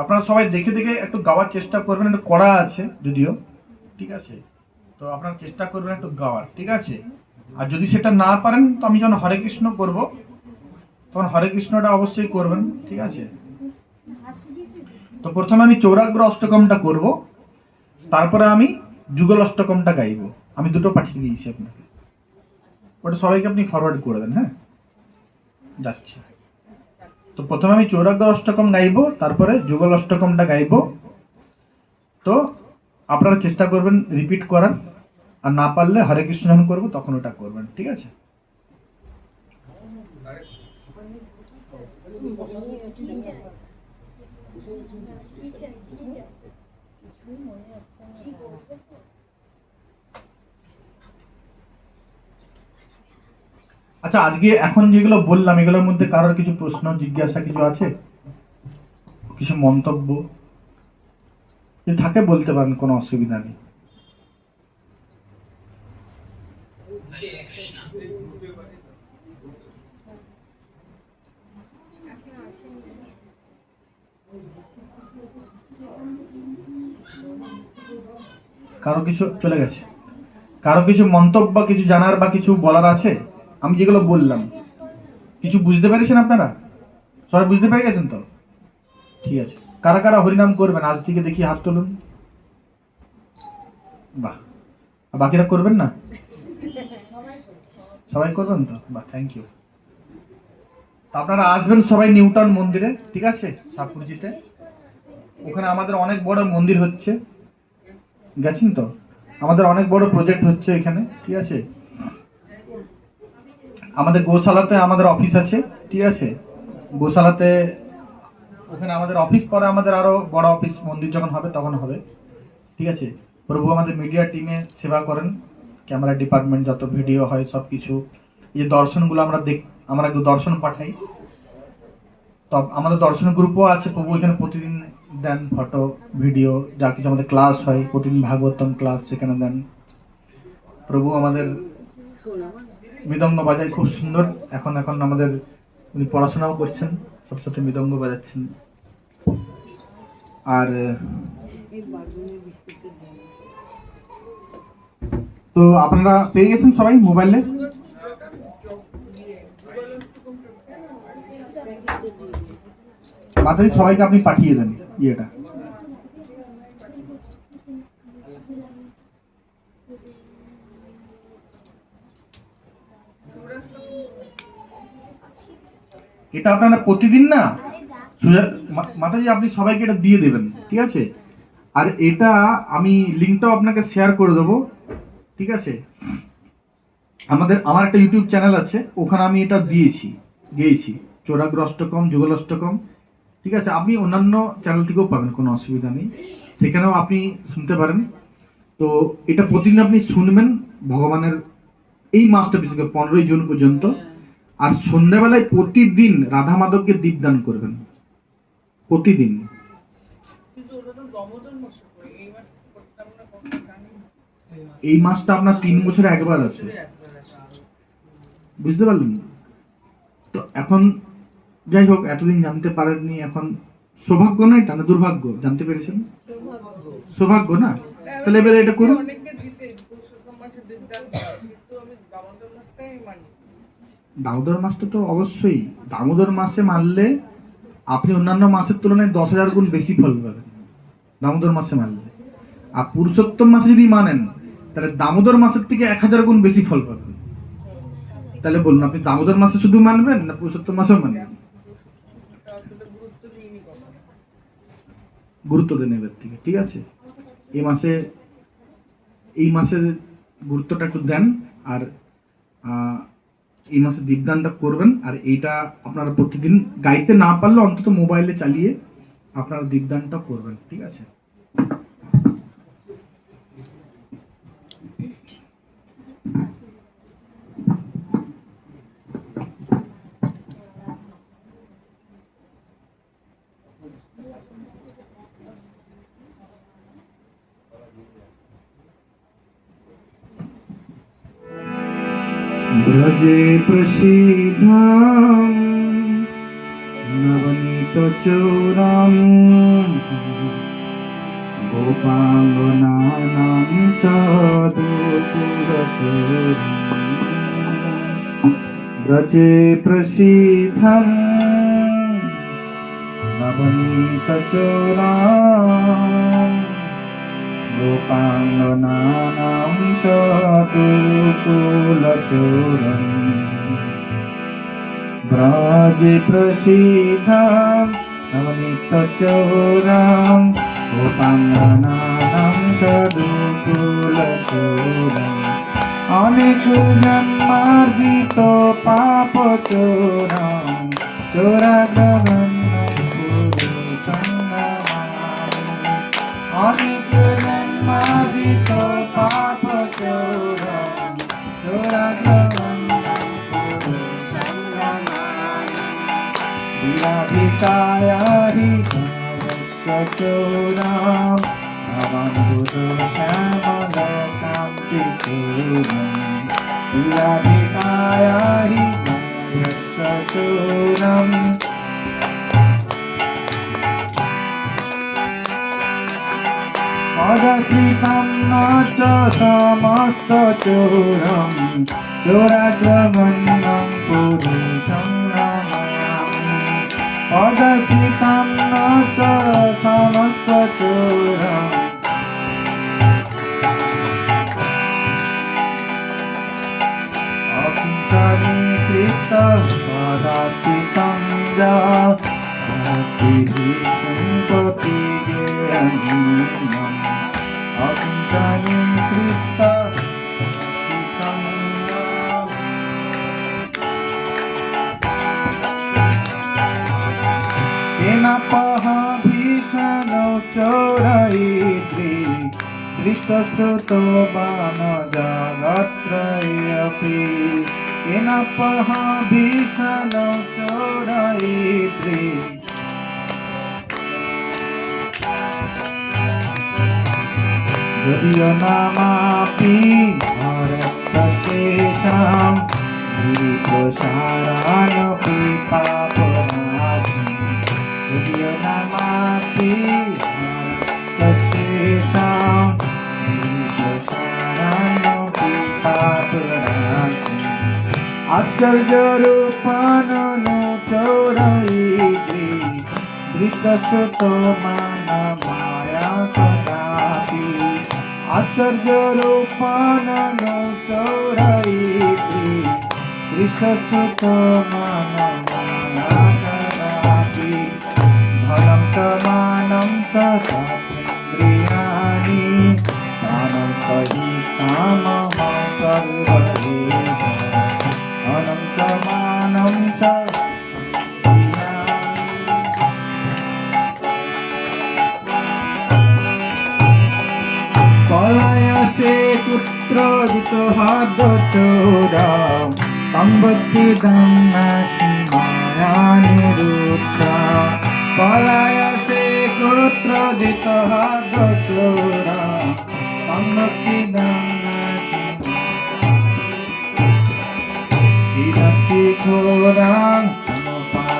আপনারা সবাই দেখে দেখে একটু গাওয়ার চেষ্টা করবেন, একটু কড়া আছে যদিও, ঠিক আছে। তো আপনারা চেষ্টা করবেন একটু গাওয়ার, ঠিক আছে। আর যদি সেটা না পারেন, তো আমি যখন হরে কৃষ্ণ করব তখন হরে কৃষ্ণটা অবশ্যই করবেন, ঠিক আছে। তো প্রথমে আমি চৌরাগ্র অষ্টকমটা করব, তারপরে আমি যুগল অষ্টকমটা গাইব। আমি 2টো পাঠিয়ে দিয়েছি আপনাকে, ওটা সবাইকে আপনি ফরওয়ার্ড করে দেন, হ্যাঁ। যাচ্ছি। তো প্রথমে আমি চৌরাগ্র অষ্টকম গাইব, তারপরে যুগল অষ্টকমটা গাইব। তো আপনারা চেষ্টা করবেন রিপিট করার, আর না পারলে হরে কৃষ্ণ যখন করবো তখন ওটা করবেন, ঠিক আছে। আচ্ছা, আজকে এখন যেগুলো বললাম এগুলোর মধ্যে কারোর কিছু প্রশ্ন জিজ্ঞাসা কিছু আছে, কিছু মন্তব্য যদি থাকে বলতে পারেন, কোনো অসুবিধা নেই। কারো কিছু চলে গেছে, কারো কিছু মন্তব্য বা কিছু জানার বা কিছু বলার আছে? আমি যেগুলো বললাম কিছু বুঝতে পেরেছেন আপনারা? সবাই বুঝতে পেরে গেছেন তো? ঠিক আছে। কারা কারা হরিনাম করবেন আজ থেকে দেখি হাত তুলুন। বাহ। আর বাকিরা করবেন না? সবাই করবেন তো? বাহ, থ্যাংক ইউ। আপনারা আসবেন সবাই নিউটাউন মন্দিরে, ঠিক আছে, সাপুরজিতে। ওখানে আমাদের অনেক বড় মন্দির হচ্ছে, গেছেন তো? আমাদের অনেক বড় প্রজেক্ট হচ্ছে এখানে, ঠিক আছে। আমাদের গোশালাতে আমাদের অফিস আছে, ঠিক আছে। গোশালাতে ওখানে আমাদের অফিস, পরে আমাদের আরো বড় অফিস মন্দির যখন হবে তখন হবে, ঠিক আছে। প্রভু আমাদের মিডিয়া টিমে সেবা করেন, ক্যামেরা ডিপার্টমেন্ট যত ভিডিও হয় সব কিছু, এই যে দর্শনগুলো আমরা দর্শন পাঠাই, তো আমাদের দর্শন গ্রুপও আছে। প্রভু এখানে প্রতিদিন দেন ফটো ভিডিও, যা কিছু আমাদের ক্লাস হয় প্রতিদিন ভাগবতম ক্লাস সেখানে দেন। প্রভু আমাদের মৃদঙ্গ বাজায় খুব সুন্দর, এখন আমাদের উনি পড়াশোনাও করছেন, সাথে সাথে মৃদঙ্গ বাজাচ্ছেন। আর তো আপনারা পেয়ে গেছেন সবাই মোবাইলে? মাতাজি সবাইকে আপনি পাঠিয়ে দেন ইয়েটা। এটা আপনারা প্রতিদিন না মাতাজি আপনি সবাইকে এটা দিয়ে দেবেন, ঠিক আছে। আর এটা আমি লিঙ্কটাও আপনাকে শেয়ার করে দেবো, ঠিক আছে। আমার একটা ইউটিউব চ্যানেল আছে, ওখানে আমি এটা গেয়েছি চোরাগ্রষ্টকম যুগলষ্টকম, ঠিক আছে। আপনি অন্যান্য চ্যানেল থেকেও পাবেন, কোনো অসুবিধা নেই, সেখানেও আপনি শুনতে পারেন। তো এটা প্রতিদিন আপনি শুনবেন ভগবানের এই মাসটা, বিশেষ করে 15ই জুন পর্যন্ত। আর সন্ধ্যাবেলায় প্রতিদিন রাধা মাধবকে দীপদান করবেন, প্রতিদিন। এই মাসটা আপনার 3 বছরে একবার আসে, বুঝতে পারলেন? তো এখন যাই হোক, এতদিন জানতে পারেননি, এখন সৌভাগ্য না, এটা না দুর্ভাগ্য, জানতে পেরেছেন? সৌভাগ্য না? তাহলে এবারে এটা করুন। দামোদর মাসটা তো অবশ্যই, দামোদর মাসে মানলে আপনি অন্যান্য মাসের তুলনায় 10,000 গুণ বেশি ফল পাবেন দামোদর মাসে মানলে। আর পুরুষোত্তম মাসে যদি মানেন তাহলে দামোদর মাসের থেকে 1000 গুণ বেশি ফল পাবেন। তাহলে বলুন, আপনি দামোদর মাসে শুধু মানবেন না পুরুষোত্তম মাসেও মানবেন? গুরুত্ব দেন এবার থেকে, ঠিক আছে। এই মাসে গুরুত্বটা একটু দেন। আর এই মাসে দীপদানটা করবেন। আর এইটা আপনারা প্রতিদিন গাইতে না পারলে অন্তত মোবাইলে চালিয়ে আপনারা দীপদানটা করবেন, ঠিক আছে। ব্রজে প্রসিদ্ধম নবনীত চোরম গোপাঙ্গনানাম চাদুপুরচরম। ব্রজে প্রসিদ্ধম নবনীত চোরম গোপাঙ্গনানাম চাতুকুলচরম। ব্রজে প্রসিদ্ধম নবনীতচরম গোপাঙ্গনানাম চাতুকুলচরম। অনেক জন্মার্জিত পাপ চোরম চোরাগ্রহণ অনেক জন্মার্জিত পাপ চোরম চোরাগ্রহণ काया हृदयश्चोराम् अवधूतो श्यामलकान्तिपूर्णम् श्रीराधिकाया हृदयश्चोरम् अदश्रितं न च समस्तचोरम् चोराद्वमन्नं पुरुषं नमामि अदश्रितं न च समस्तचोरम् अकिञ्चनीकृतं पदाश्रितं च भीषणौ चोरयित्री दृष्टश्रुतो बाणजगत्रयेऽपि येनपः भीषणौ चोरयित्री यदि नामापि भारतशेषां गिरिप्रसारानपि पापनाशि यदि नामापि भारतशेषां गिरिप्रसारानपि पापनाशि आश्चर्यरूपाननु चोरयित्री दृष्टश्रुतो मानमाया कदापि आश्चर्यरूपाननु चोरयित्री दृष्टश्रुतो मानमाया कदापि धनं च मानं च सात्विन्द्रियाणि प्राणं च हि कामः सर्वदेव धनं च मानं च पलायसे कुत्र जितोहार्दचोराम् संबद्धिदं नास्ति माया निरुद्धा पलायसे कुत्र जितोहार्दचोराम् संबद्धिदं नास्ति घोरां समुपासमन्नां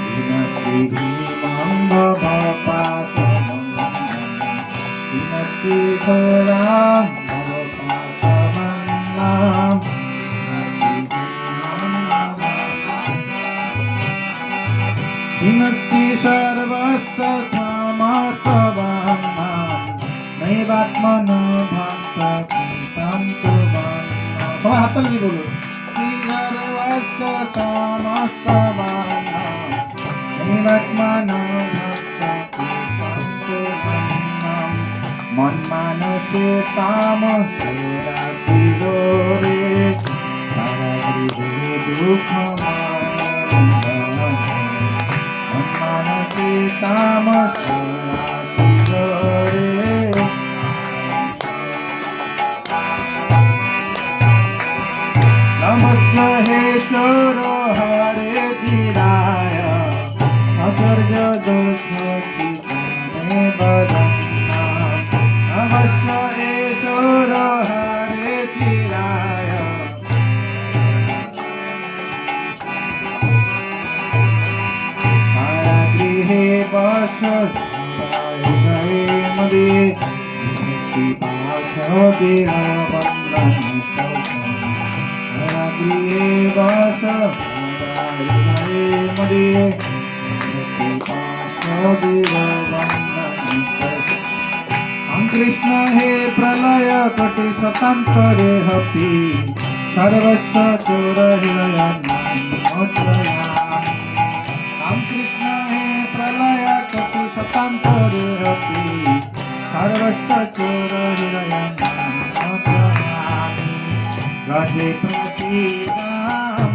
विनश्री भीमं भवपासमन्नां विनश्री घोरां भवपासमन्नां विनश्री सर्वस्य समर्थवान्नां नैवात्मनो भक्तचिन्तं कुर्वन् সবাই হাত তালি দিয়ে বলুন মন মানসে তামসে দুঃখ মন মানসে তামসে नमस्ते हे चोरो हरे धीराय अपर्य दोष कितने बदन्ना नमस्ते हे चोरो हरे धीराय कारागृहे बस गए मदे पास देह बंधन हम कृष्ण हे प्रलय कटि स्वतंत्रे हपि सर्वस्व चोर हम कृष्ण हे प्रलय कटि स्वतंत्रे हपि सर्वस्व चोर राधे प्रसीदां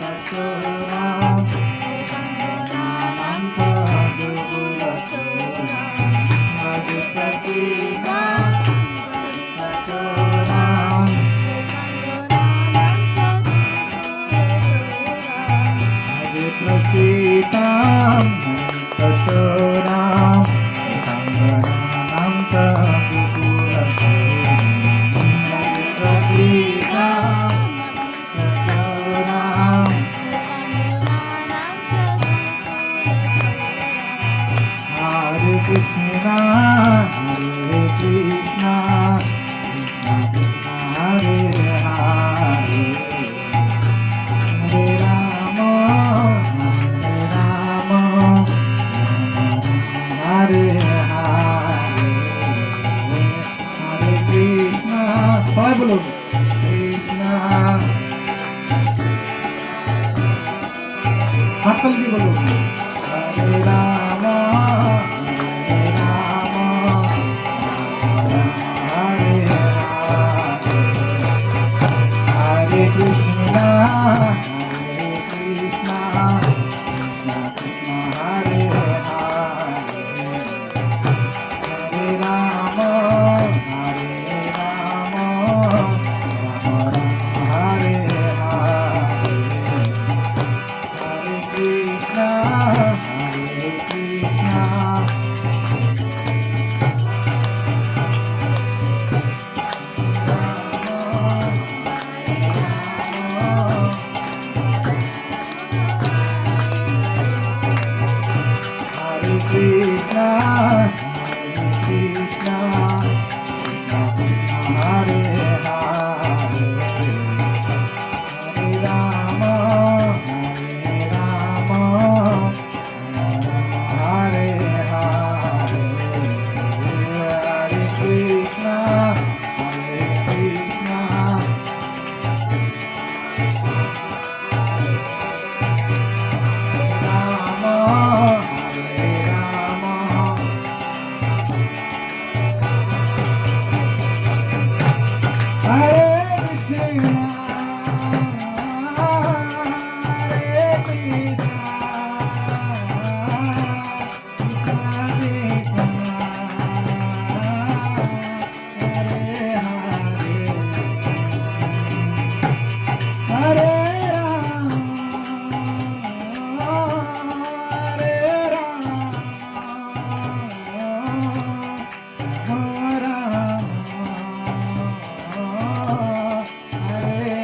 सचोरां राधे प्रसीदां सचोरां राधे বলুন কৃষ্ণ হাততালি দিয়ে বলুন হরে রাম হরে রাম হরে রাম হরে কৃষ্ণ হরে কৃষ্ণ হরে হরে রাম হরে Ram Ram Rama Hare Hare Krishna Hare Krishna, Hare Krishna, Hare Hare, Hare Rama, Hare Rama, Hare Hare, Hare Krishna, Hare Krishna. Rama, Hare Rama, Hare Krishna, Hare Krishna, Hare Hare, Hare Hare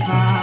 Hare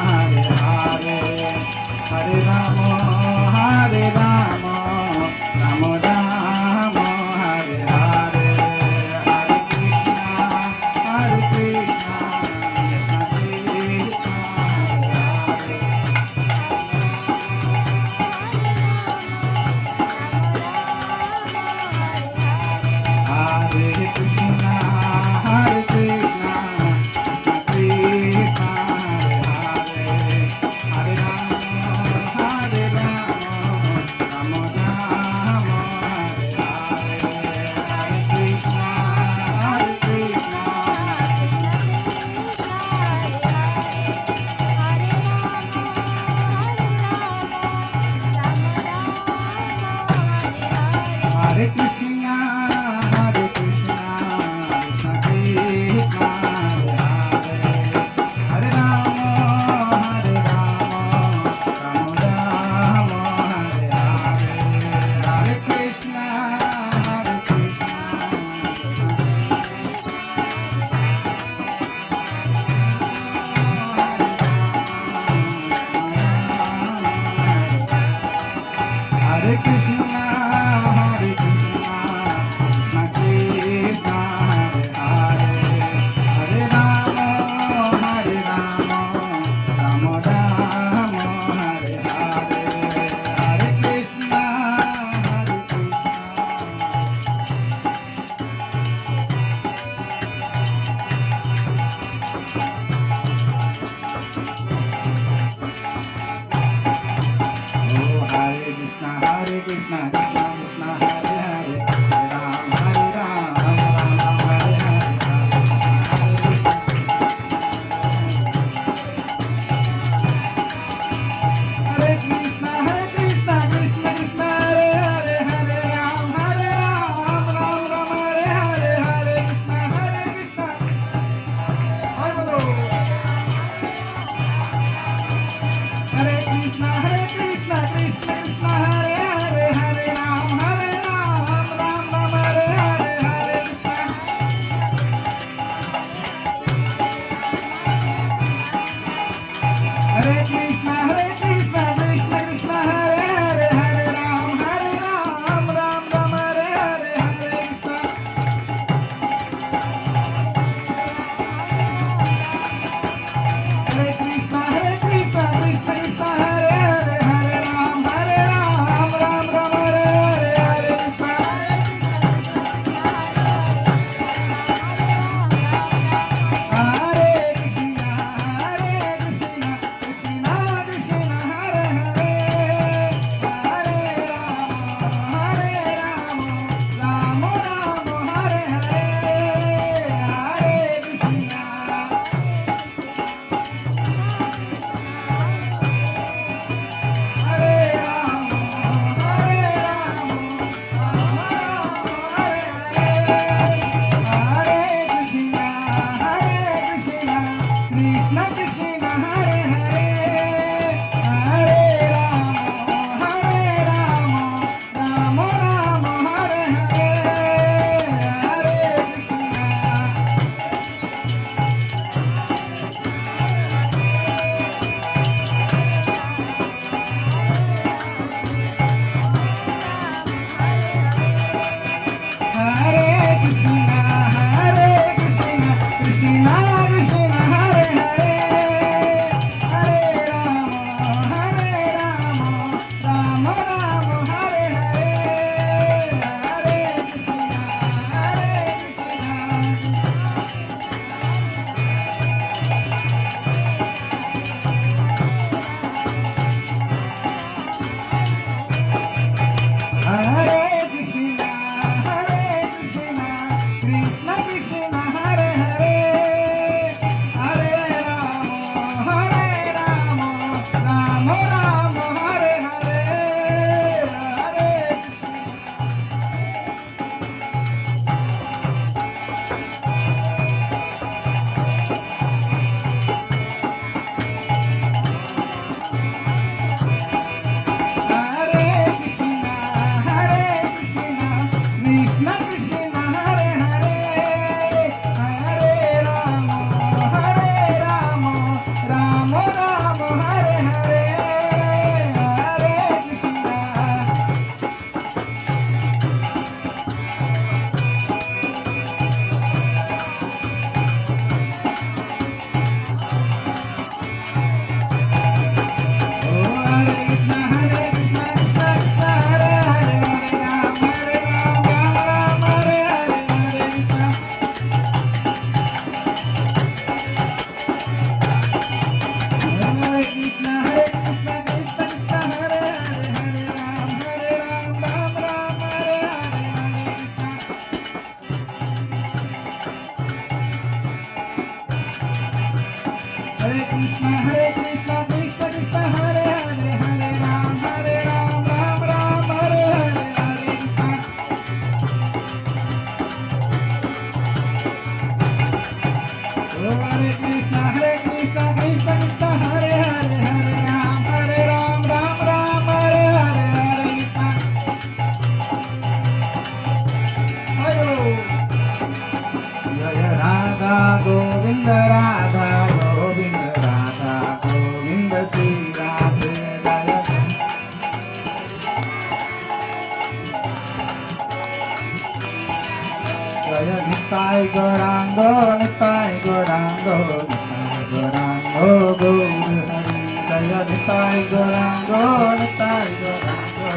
Nitai Gauranga, Nitai Gauranga, Nitai Gauranga, Gaur Hari. Jaya Nitai Gauranga, Nitai Gauranga.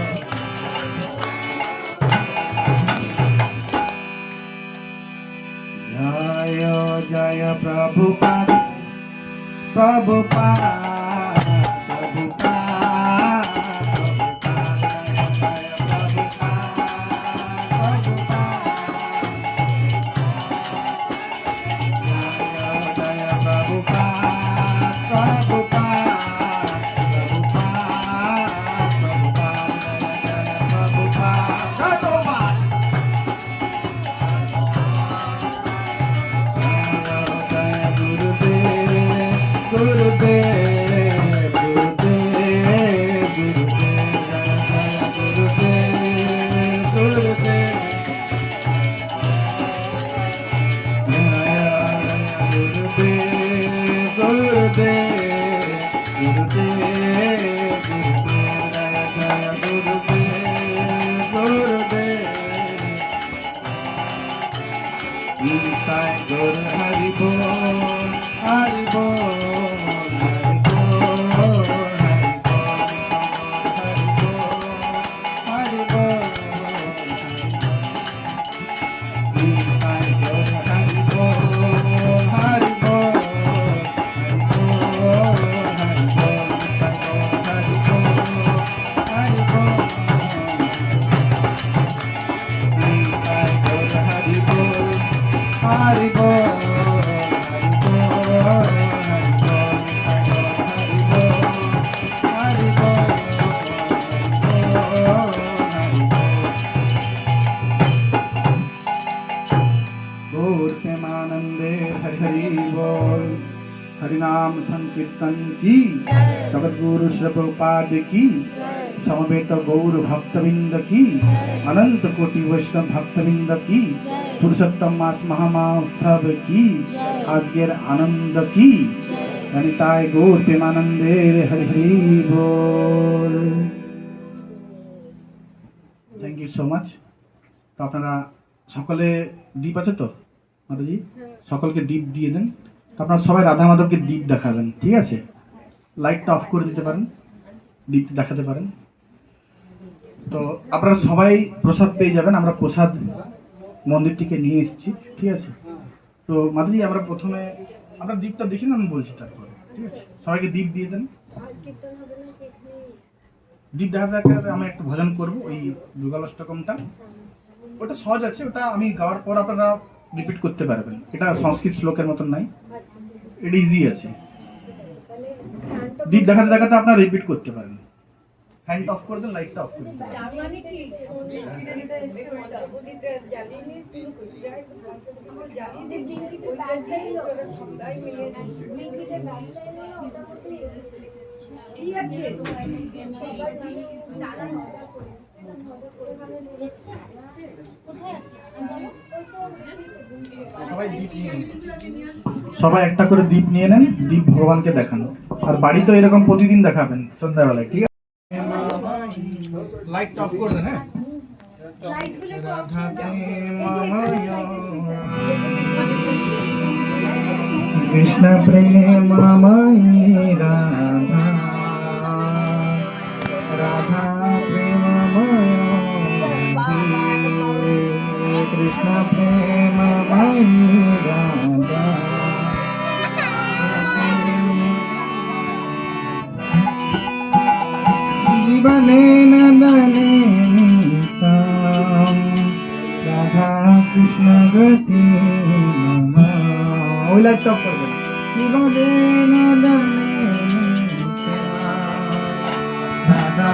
Jaya Jaya Prabhupada, Prabhupada, Prabhupada, हरिनाम संकीर्तन की जगत गुरु श्री प्रभुपाद की समवेत गौर भक्तविंद की अनंत कोटि वैष्णव भक्तविंद की पुरुषोत्तम मास महामहोत्सव की आजकेर आनंद की अनिताय गौर प्रेमानंदे हरि हरि बोल। Thank you so much. तो আপনারা সকলে দীপ আছে তো মাতাজি সকলকে দীপ দিয়ে দেন। তো আপনারা সবাই রাধা মাধবকে দীপ দেখাবেন, ঠিক আছে? লাইটটা অফ করে দিতে পারেন, দীপ দেখাতে পারেন। তো আপনারা সবাই প্রসাদ পেয়ে যাবেন, আমরা প্রসাদ মন্দির থেকে নিয়ে এসেছি, ঠিক আছে? তো মাতাজি আমরা প্রথমে আমরা দীপটা দেখি না, আমি বলছি তারপরে, ঠিক আছে? সবাইকে দীপ দিয়ে দেন। দীপ দেখাতে দেখাতে আমি একটু ভজন করবো, ওই দুর্গাষ্টকমটা, ওটা সহজ আছে, ওটা আমি গাওয়ার পর আপনারা রিপিট করতে পারবেন। এটা সংস্কৃত শ্লোকের মতন নাই, এটা ইজি আছে। দীপ দেখাতে দেখাতে আপনারা রিপিট করতে পারেন। হ্যান্ড অফ করে দেন, লাইটটা অফ করে দেন। সবাই একটা করে দীপ নিয়ে নেন, দীপ ভগবানকে দেখান। আর বাড়ি তো এরকম প্রতিদিন দেখাবেন সন্ধ্যাবেলায়, ঠিক আছে? লাইট অফ করে দেন। হ্যাঁ, রাধা কৃষ্ণ প্রেমময়ী রাধা, রাধা প্রেমময়ী কৃষ্ণ প্রেমময়ী রাধা। জীবনে নন্দনে নিতাম রাধা কৃষ্ণ গতি। ওই লাইটটা অফ করবেন। জীবনে নদনে রাধা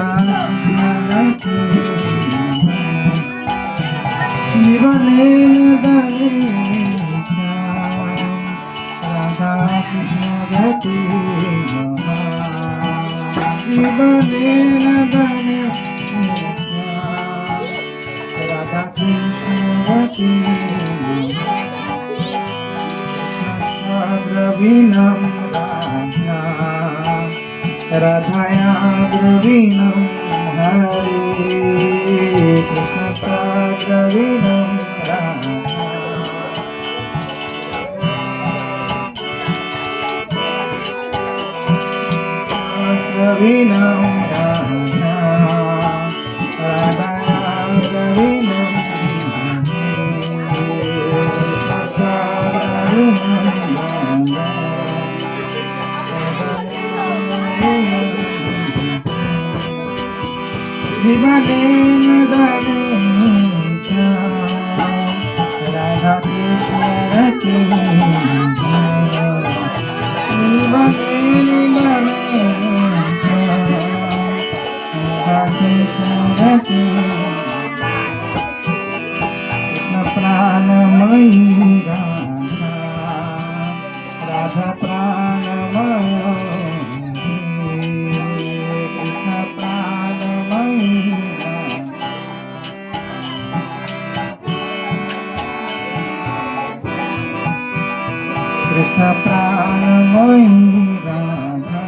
জীবনে নদনে রাধা কৃষ্ণ গতি জীবনে নদনে রাধা কৃষ্ণ গতি দ্রবীণম রাধা রাধায়া দ্রবীণম হরে কৃষ্ণ দ্রবীণম রাধা দ্রবীণম রাধা রাধায়া দ্রবীণম জীবনে নদনে রাধা কৃষ্ণ রতি জীবনে নদনে রাধা কৃষ্ণ রতি কৃষ্ণ প্রাণময়ী রাধা রাধা প্রাণময় কৃষ্ণ প্রাণময়ী কৃষ্ণ প্রাণময়ী রাধা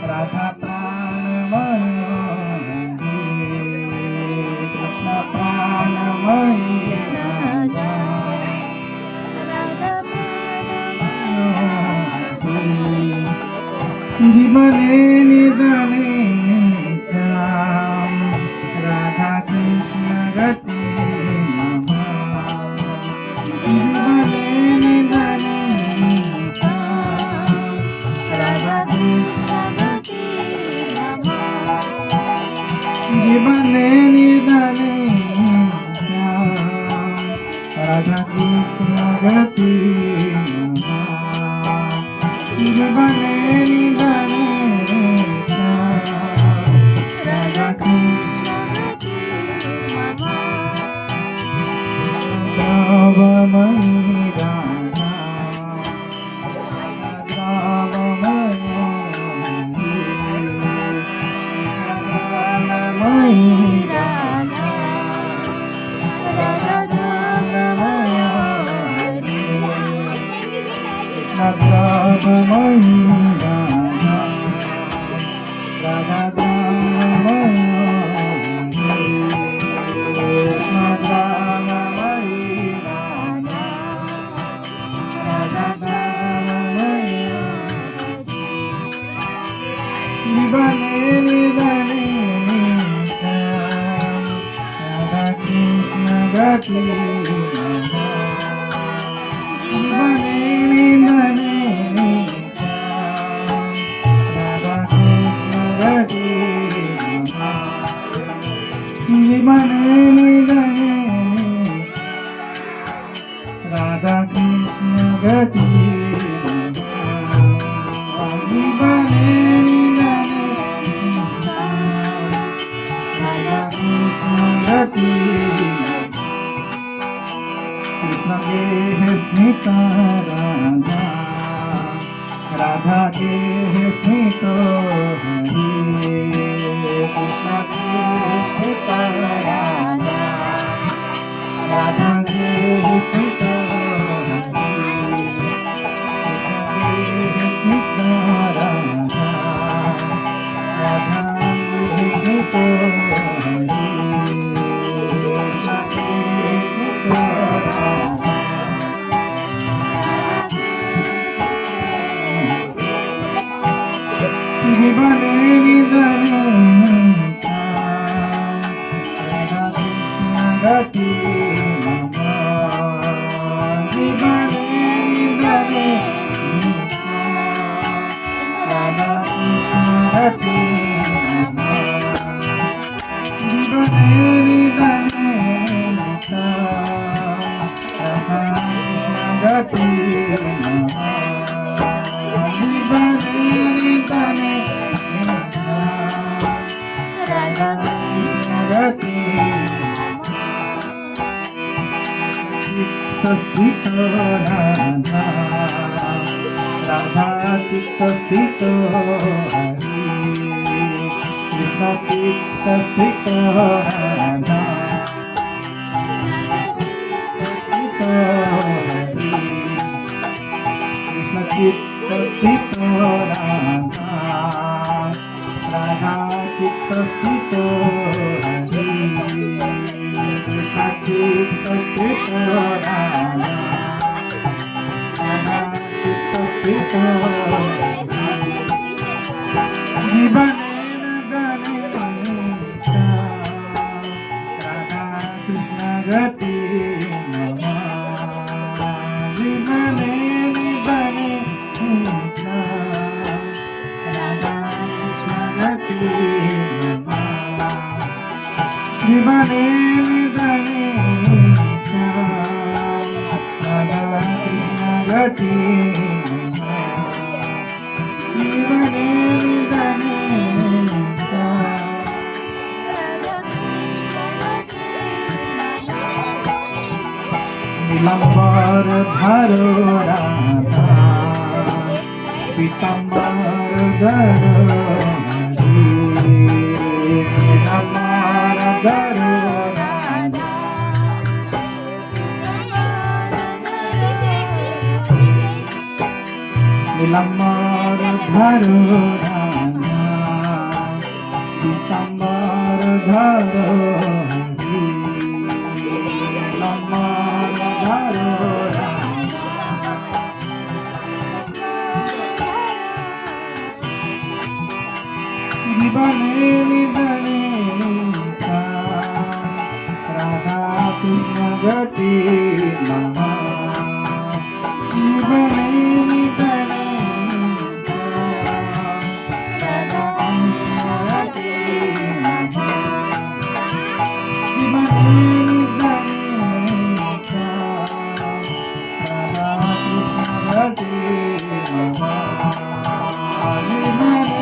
রাধা প্রাণময় কৃষ্ণ প্রাণময়ী রাধা জীবনে নিদানে শ্যাম রাধা কৃষ্ণ গতি জীবনে নিদানে শ্যাম রাধা কৃষ্ণ জীবনে নিদানে শ্যাম রাধা কৃষ্ণ গতি জীবনে নিদানে রাধা কৃষ্ণ দ্রবময়ী রাধা দ্রবময়ী রাধা দ্রবময়ী রাধা রাধা দ্রবময়ী জীবনে নিদানে রাধা কৃষ্ণ গতি জীবনে নিদানে রাধা কৃষ্ণ গতি জীবনে নিদানে রাধা কৃষ্ণ গতি জীবনে নিদানে রাধা কৃষ্ণ গতি কৃষ্ণ के स्मित राधा राधा के स्मित हरि कृष्ण के स्मित राधा राधा के स्मित हरि स्मित राधा राधा के स्मित हरि জীবনে নিদানে রাধা কৃষ্ণ গতি জীবনে নিদানে রাধা কৃষ্ণ গতি জীবনে নিদানে রাধা কৃষ্ণ গতি স্থিত রাধা, রাধা চিত্ত স্থিত হরি, কৃষ্ণ চিত্ত স্থিত রাধা, স্থিত হরি, কৃষ্ণ চিত্ত স্থিত রাধা, রাধা চিত্ত স্থিত হরি, কৃষ্ণ চিত্ত স্থিত রাধা, রাধা চিত্ত স্থিত হরি, জীবনে নদনে রাধা কৃষ্ণ গতি নমঃ, জীবনে নিবনে রাধা কৃষ্ণ গতি নমঃ, জীবনে নিবনে রাধা কৃষ্ণ গতি নমঃ, জীবনে নিবনে নীলাম্বর ধরো রাধা, পীতাম্বর ধরো হরি, নীলাম্বর ধরো রাধা, নীলাম্বর ধরো রাধা, পীতাম্বর ধরো হরি, নীলাম্বর ধরো রাধা, জীবনে নিবনে রাধা কৃষ্ণ গতি নমঃ, জীবনে নিবনে রাধা কৃষ্ণ গতি নমঃ, জীবনে নিবনে রাধা কৃষ্ণ গতি নমঃ, জীবনে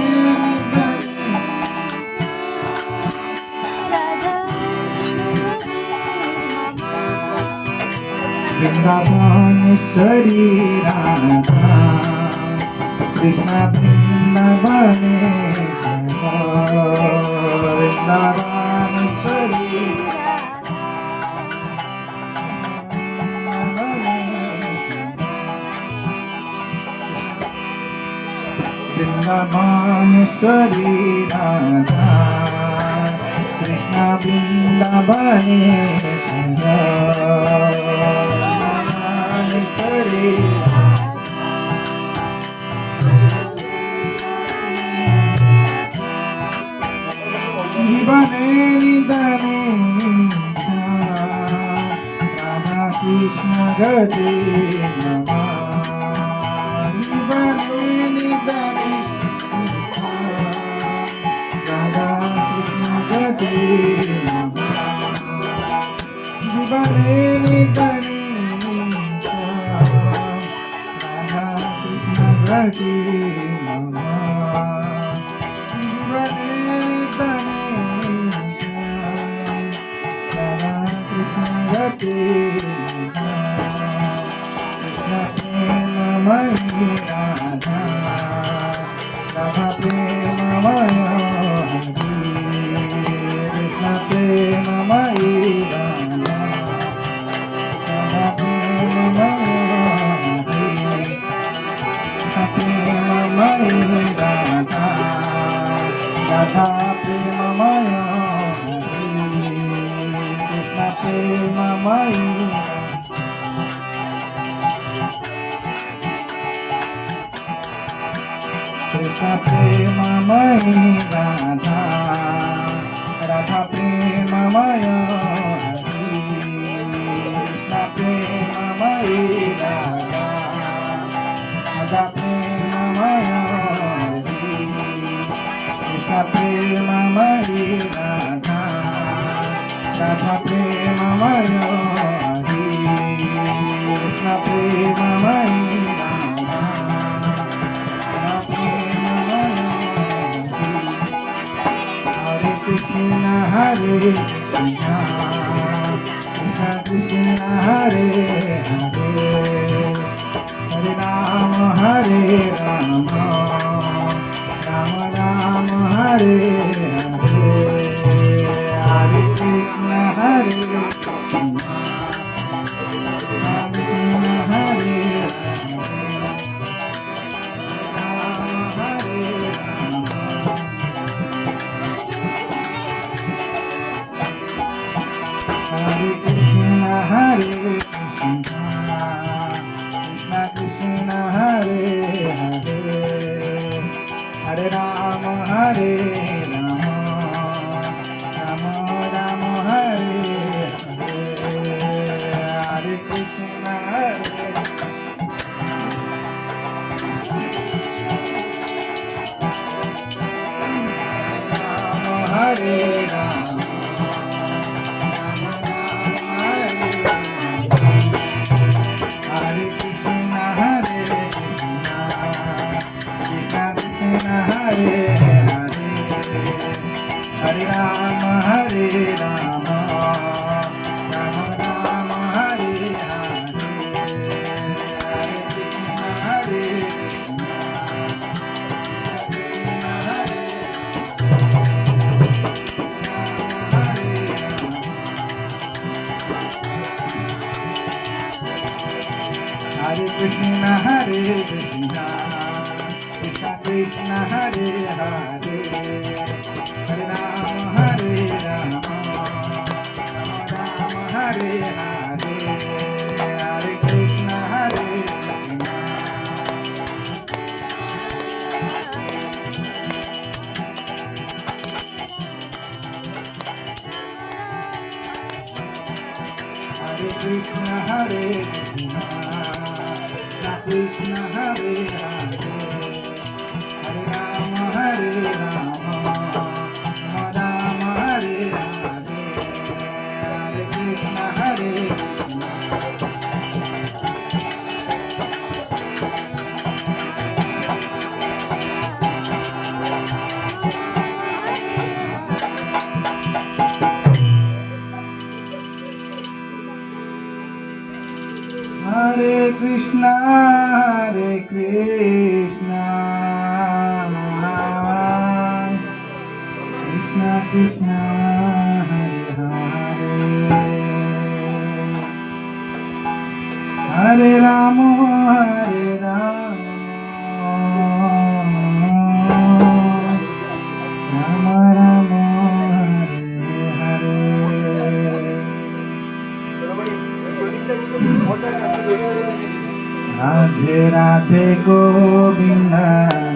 বৃন্দাবনেশ্বরী রাধা, কৃষ্ণ বৃন্দাবনেশ্বর, বৃন্দাবনেশ্বরী বৃন্দাবনেশ্বরী রাধা, কৃষ্ণ বৃন্দাবনেশ্বর, জীবনে নিবনে রাধা কৃষ্ণ গতি নমঃ, জীবনে নিবনে রাধা কৃষ্ণ গতি নমঃ, জীবনে নিবনে রাধা কৃষ্ণ গতি নমঃ, জীবনে নিবনে রাধা কৃষ্ণ গতি কৃষ্ণ প্রেমময়ী রাধা, রাধা প্রেমময় হরি, কৃষ্ণ প্রেমময়ী রাধা, রাধা প্রেমময় হরি, কৃষ্ণ প্রেমময়ী রাধা, রাধা প্রেমময় হরি, কৃষ্ণ প্রেমময়ী কৃষ্ণ প্রেমময়ী রাধা, রাধা প্রেমময় হরি, কৃষ্ণ প্রেমময়ী রাধা, রাধা প্রেমময় হরি, কৃষ্ণ প্রেমময়ী রাধা, রাধা প্রেমময় হরি, কৃষ্ণ প্রেমময়ী Radha, Hare Krishna, Hare Krishna, Krishna Krishna, Hare Hare. Rama Rama Hare Hare Hare Krishna Hare Krishna Rama Hare Hare Krishna, Hare Krishna, Krishna Krishna, Hare Hare, Hare Rama, Hare Rama, Rama Rama, Hare Hare, Hare Krishna, Hare Rama, Hare Rama. Hare Krishna, Hare Krishna, Krishna Krishna, Hare Hare, Hare Rama, Hare Rama, Rama Rama, Hare Hare, Hare Krishna, Hare Krishna, Krishna Hare Hare Krishna, Hare Krishna, Krishna Krishna, Hare Hare, Hare Rama, Hare Rama, Rama Rama, Hare Hare, Hare Krishna, Hare Krishna. Hare Krishna, Hare Krishna, Krishna Hare Hare, Hare Rama, Hare Rama, Rama Rama, Hare Hare, Hare Krishna, Hare Krishna. Hare Krishna, Hare Krishna, Krishna Krishna, Hare Hare, Hare Rama, Hare Rama, Rama Rama, Hare Hare. Radhe Radhe Govinda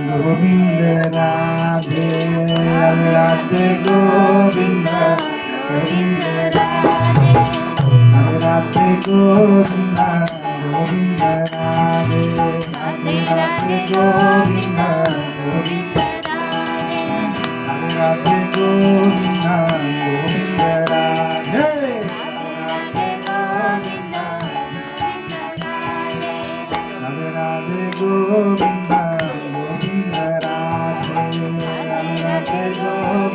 Govinda Radhe Radhe Radhe Govinda Govinda Radhe Radhe Govinda Govinda Radhe Radhe Radhe Govinda Govinda Radhe Radhe Govinda Govinda Radhe Radhe Govinda Govinda Radhe Radhe Govinda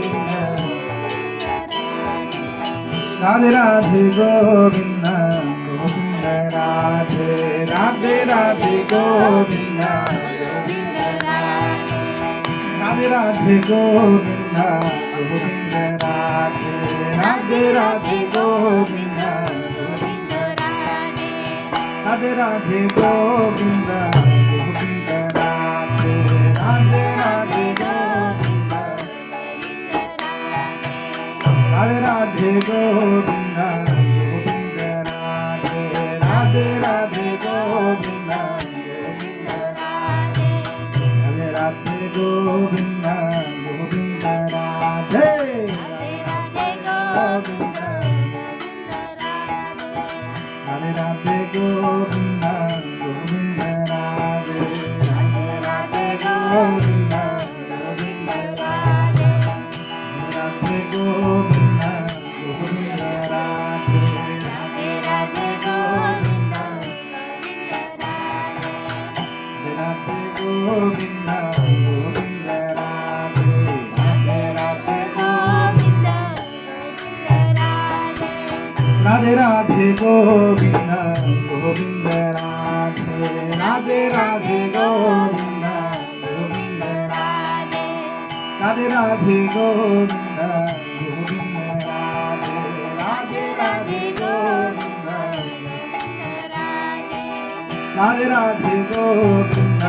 Radhe Radhe Govinda Govinda Radhe Radhe Radhe Govinda Govinda Radhe Radhe Govinda Govinda Radhe Radhe Radhe Govinda Radhe Radhe Govinda Govinda Radhe Radhe Radhe Govinda Radhe Radhe Govinda Govinda Radhe Radhe Radhe Govinda Govinda Radhe Radhe Govinda Govinda Radhe Radhe Radhe Govinda Govinda Radhe Radhe Radhe Govinda Govinda Radhe Radhe Govinda Govinda Radhe Radhe Radhe Govinda Radhe Govinda Govinda Radhe Radhe Radhe Govinda Radhe Radhe Govinda Govinda Radhe Radhe Radhe Govinda Radhe Radhe Govinda Govinda Radhe Radhe Radhe Govinda Radhe Radhe Govinda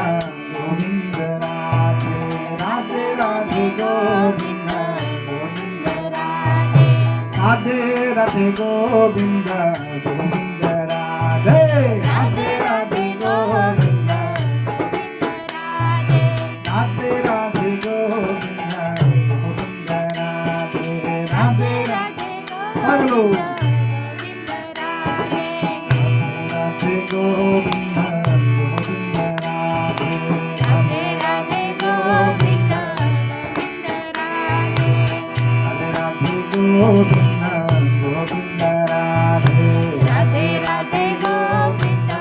Govinda Radhe Radhe Radhe Govinda Govinda Radhe Radhe Govinda Govinda Radhe Radhe Radhe Govinda Radhe Radhe Govinda Govinda Radhe Radhe hello Radhe Govinda Govinda Radhe Radhe Govinda Radhe Radhe Govinda Govinda Radhe Radhe Radhe Govinda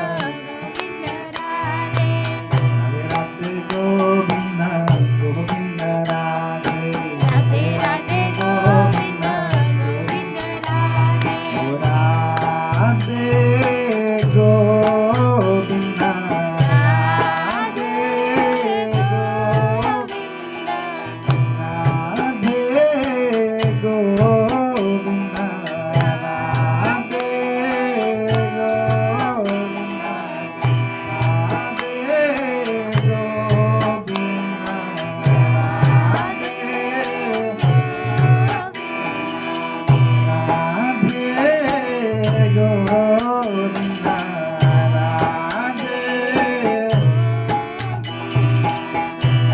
Govinda Radhe Radhe Radhe Govinda Govinda Radhe Radhe Govinda Radhe Govinda Radhe Radhe Govinda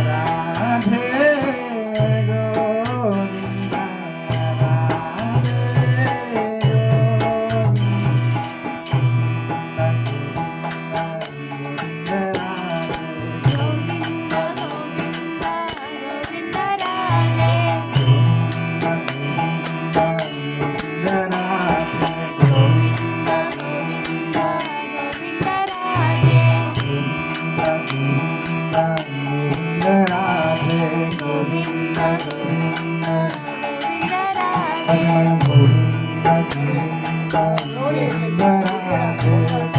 Govinda Govinda Radhe Govinda Govinda Govinda Radhe Govinda Govinda Govinda Radhe Govinda Radhe Govinda Govinda Radhe Govinda Govinda Radhe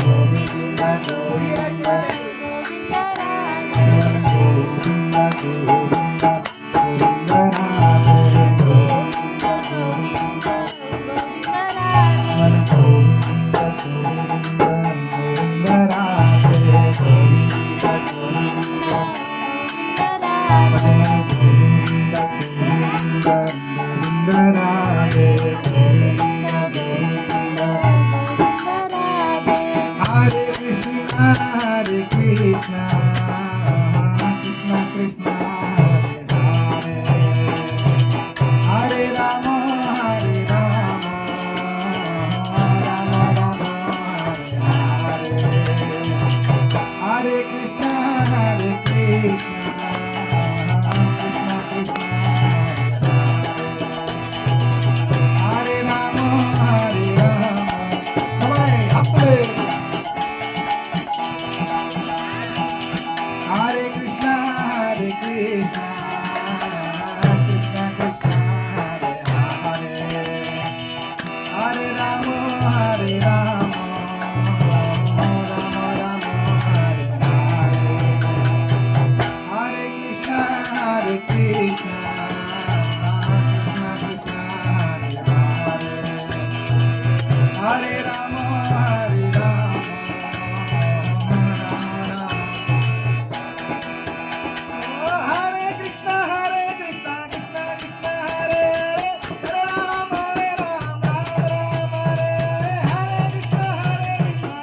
Hare Krishna, Hare Krishna, Krishna Krishna, Hare Hare, Hare Rama, Hare Rama, Rama Rama, Hare Hare, Hare Krishna, Hare Krishna, Krishna Krishna, Hare Rama, Hare Rama. সবাই হাতে Hare Krishna, Hare Krishna, Krishna Krishna, Hare Hare, Hare Rama, Hare Rama, Rama Rama, Hare Hare, Hare Krishna, Hare Krishna, Krishna Krishna, Hare Hare, Hare Rama, Hare Rama, Rama Rama. Hare Krishna, Krishna Krishna, Hare Hare, Hare Rama, Rama Rama, Hare Krishna, Krishna Krishna,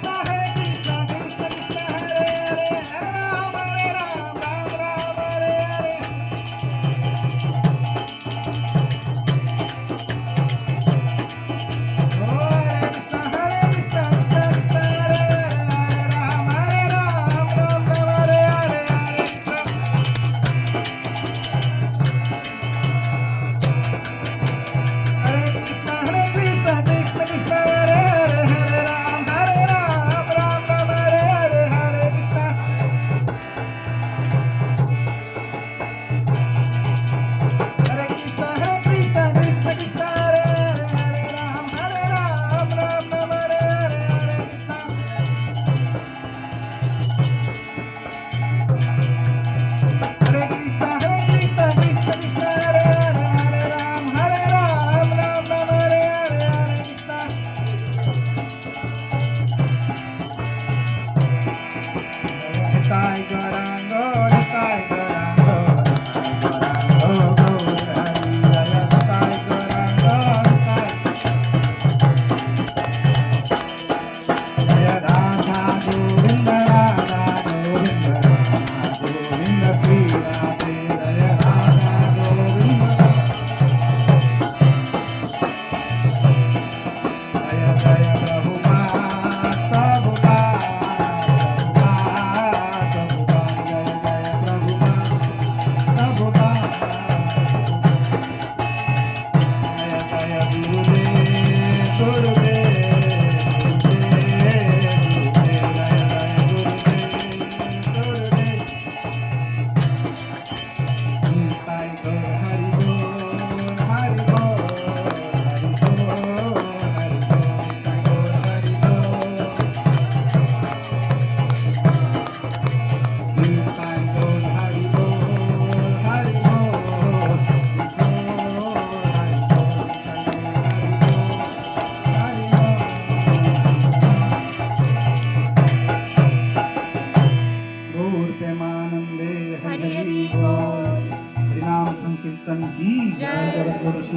Hare Krishna, Krishna Krishna,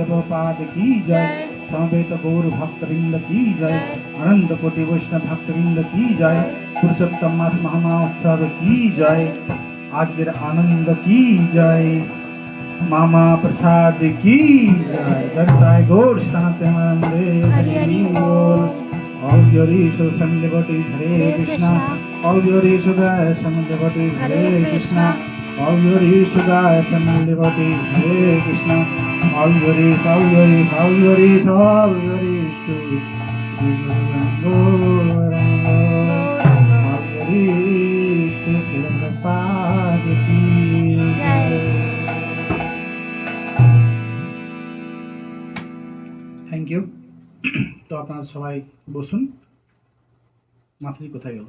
Prabhupada की जय, समवेत गौर भक्तवृंद की जय, अनंत कोटि वैष्णव भक्तवृंद की जय, पुरुषोत्तम मास महामहोत्सव की जय, आजकेर आनंद की जय, मामा प्रसाद की जय, जनताय गौर सनातनानंदे हरि बोल। All glory to some devotees, Hare Krishna. All glory to the some devotees, Hare Krishna. All glory to the some devotees, Hare Krishna. All glories, all glories, all glories, all glories to Sri Gauranga. All glories to Sri Prabhupada ki jai. Thank you. তো আপনারা সবাই বসুন। মাতৃ কোথায় গেল?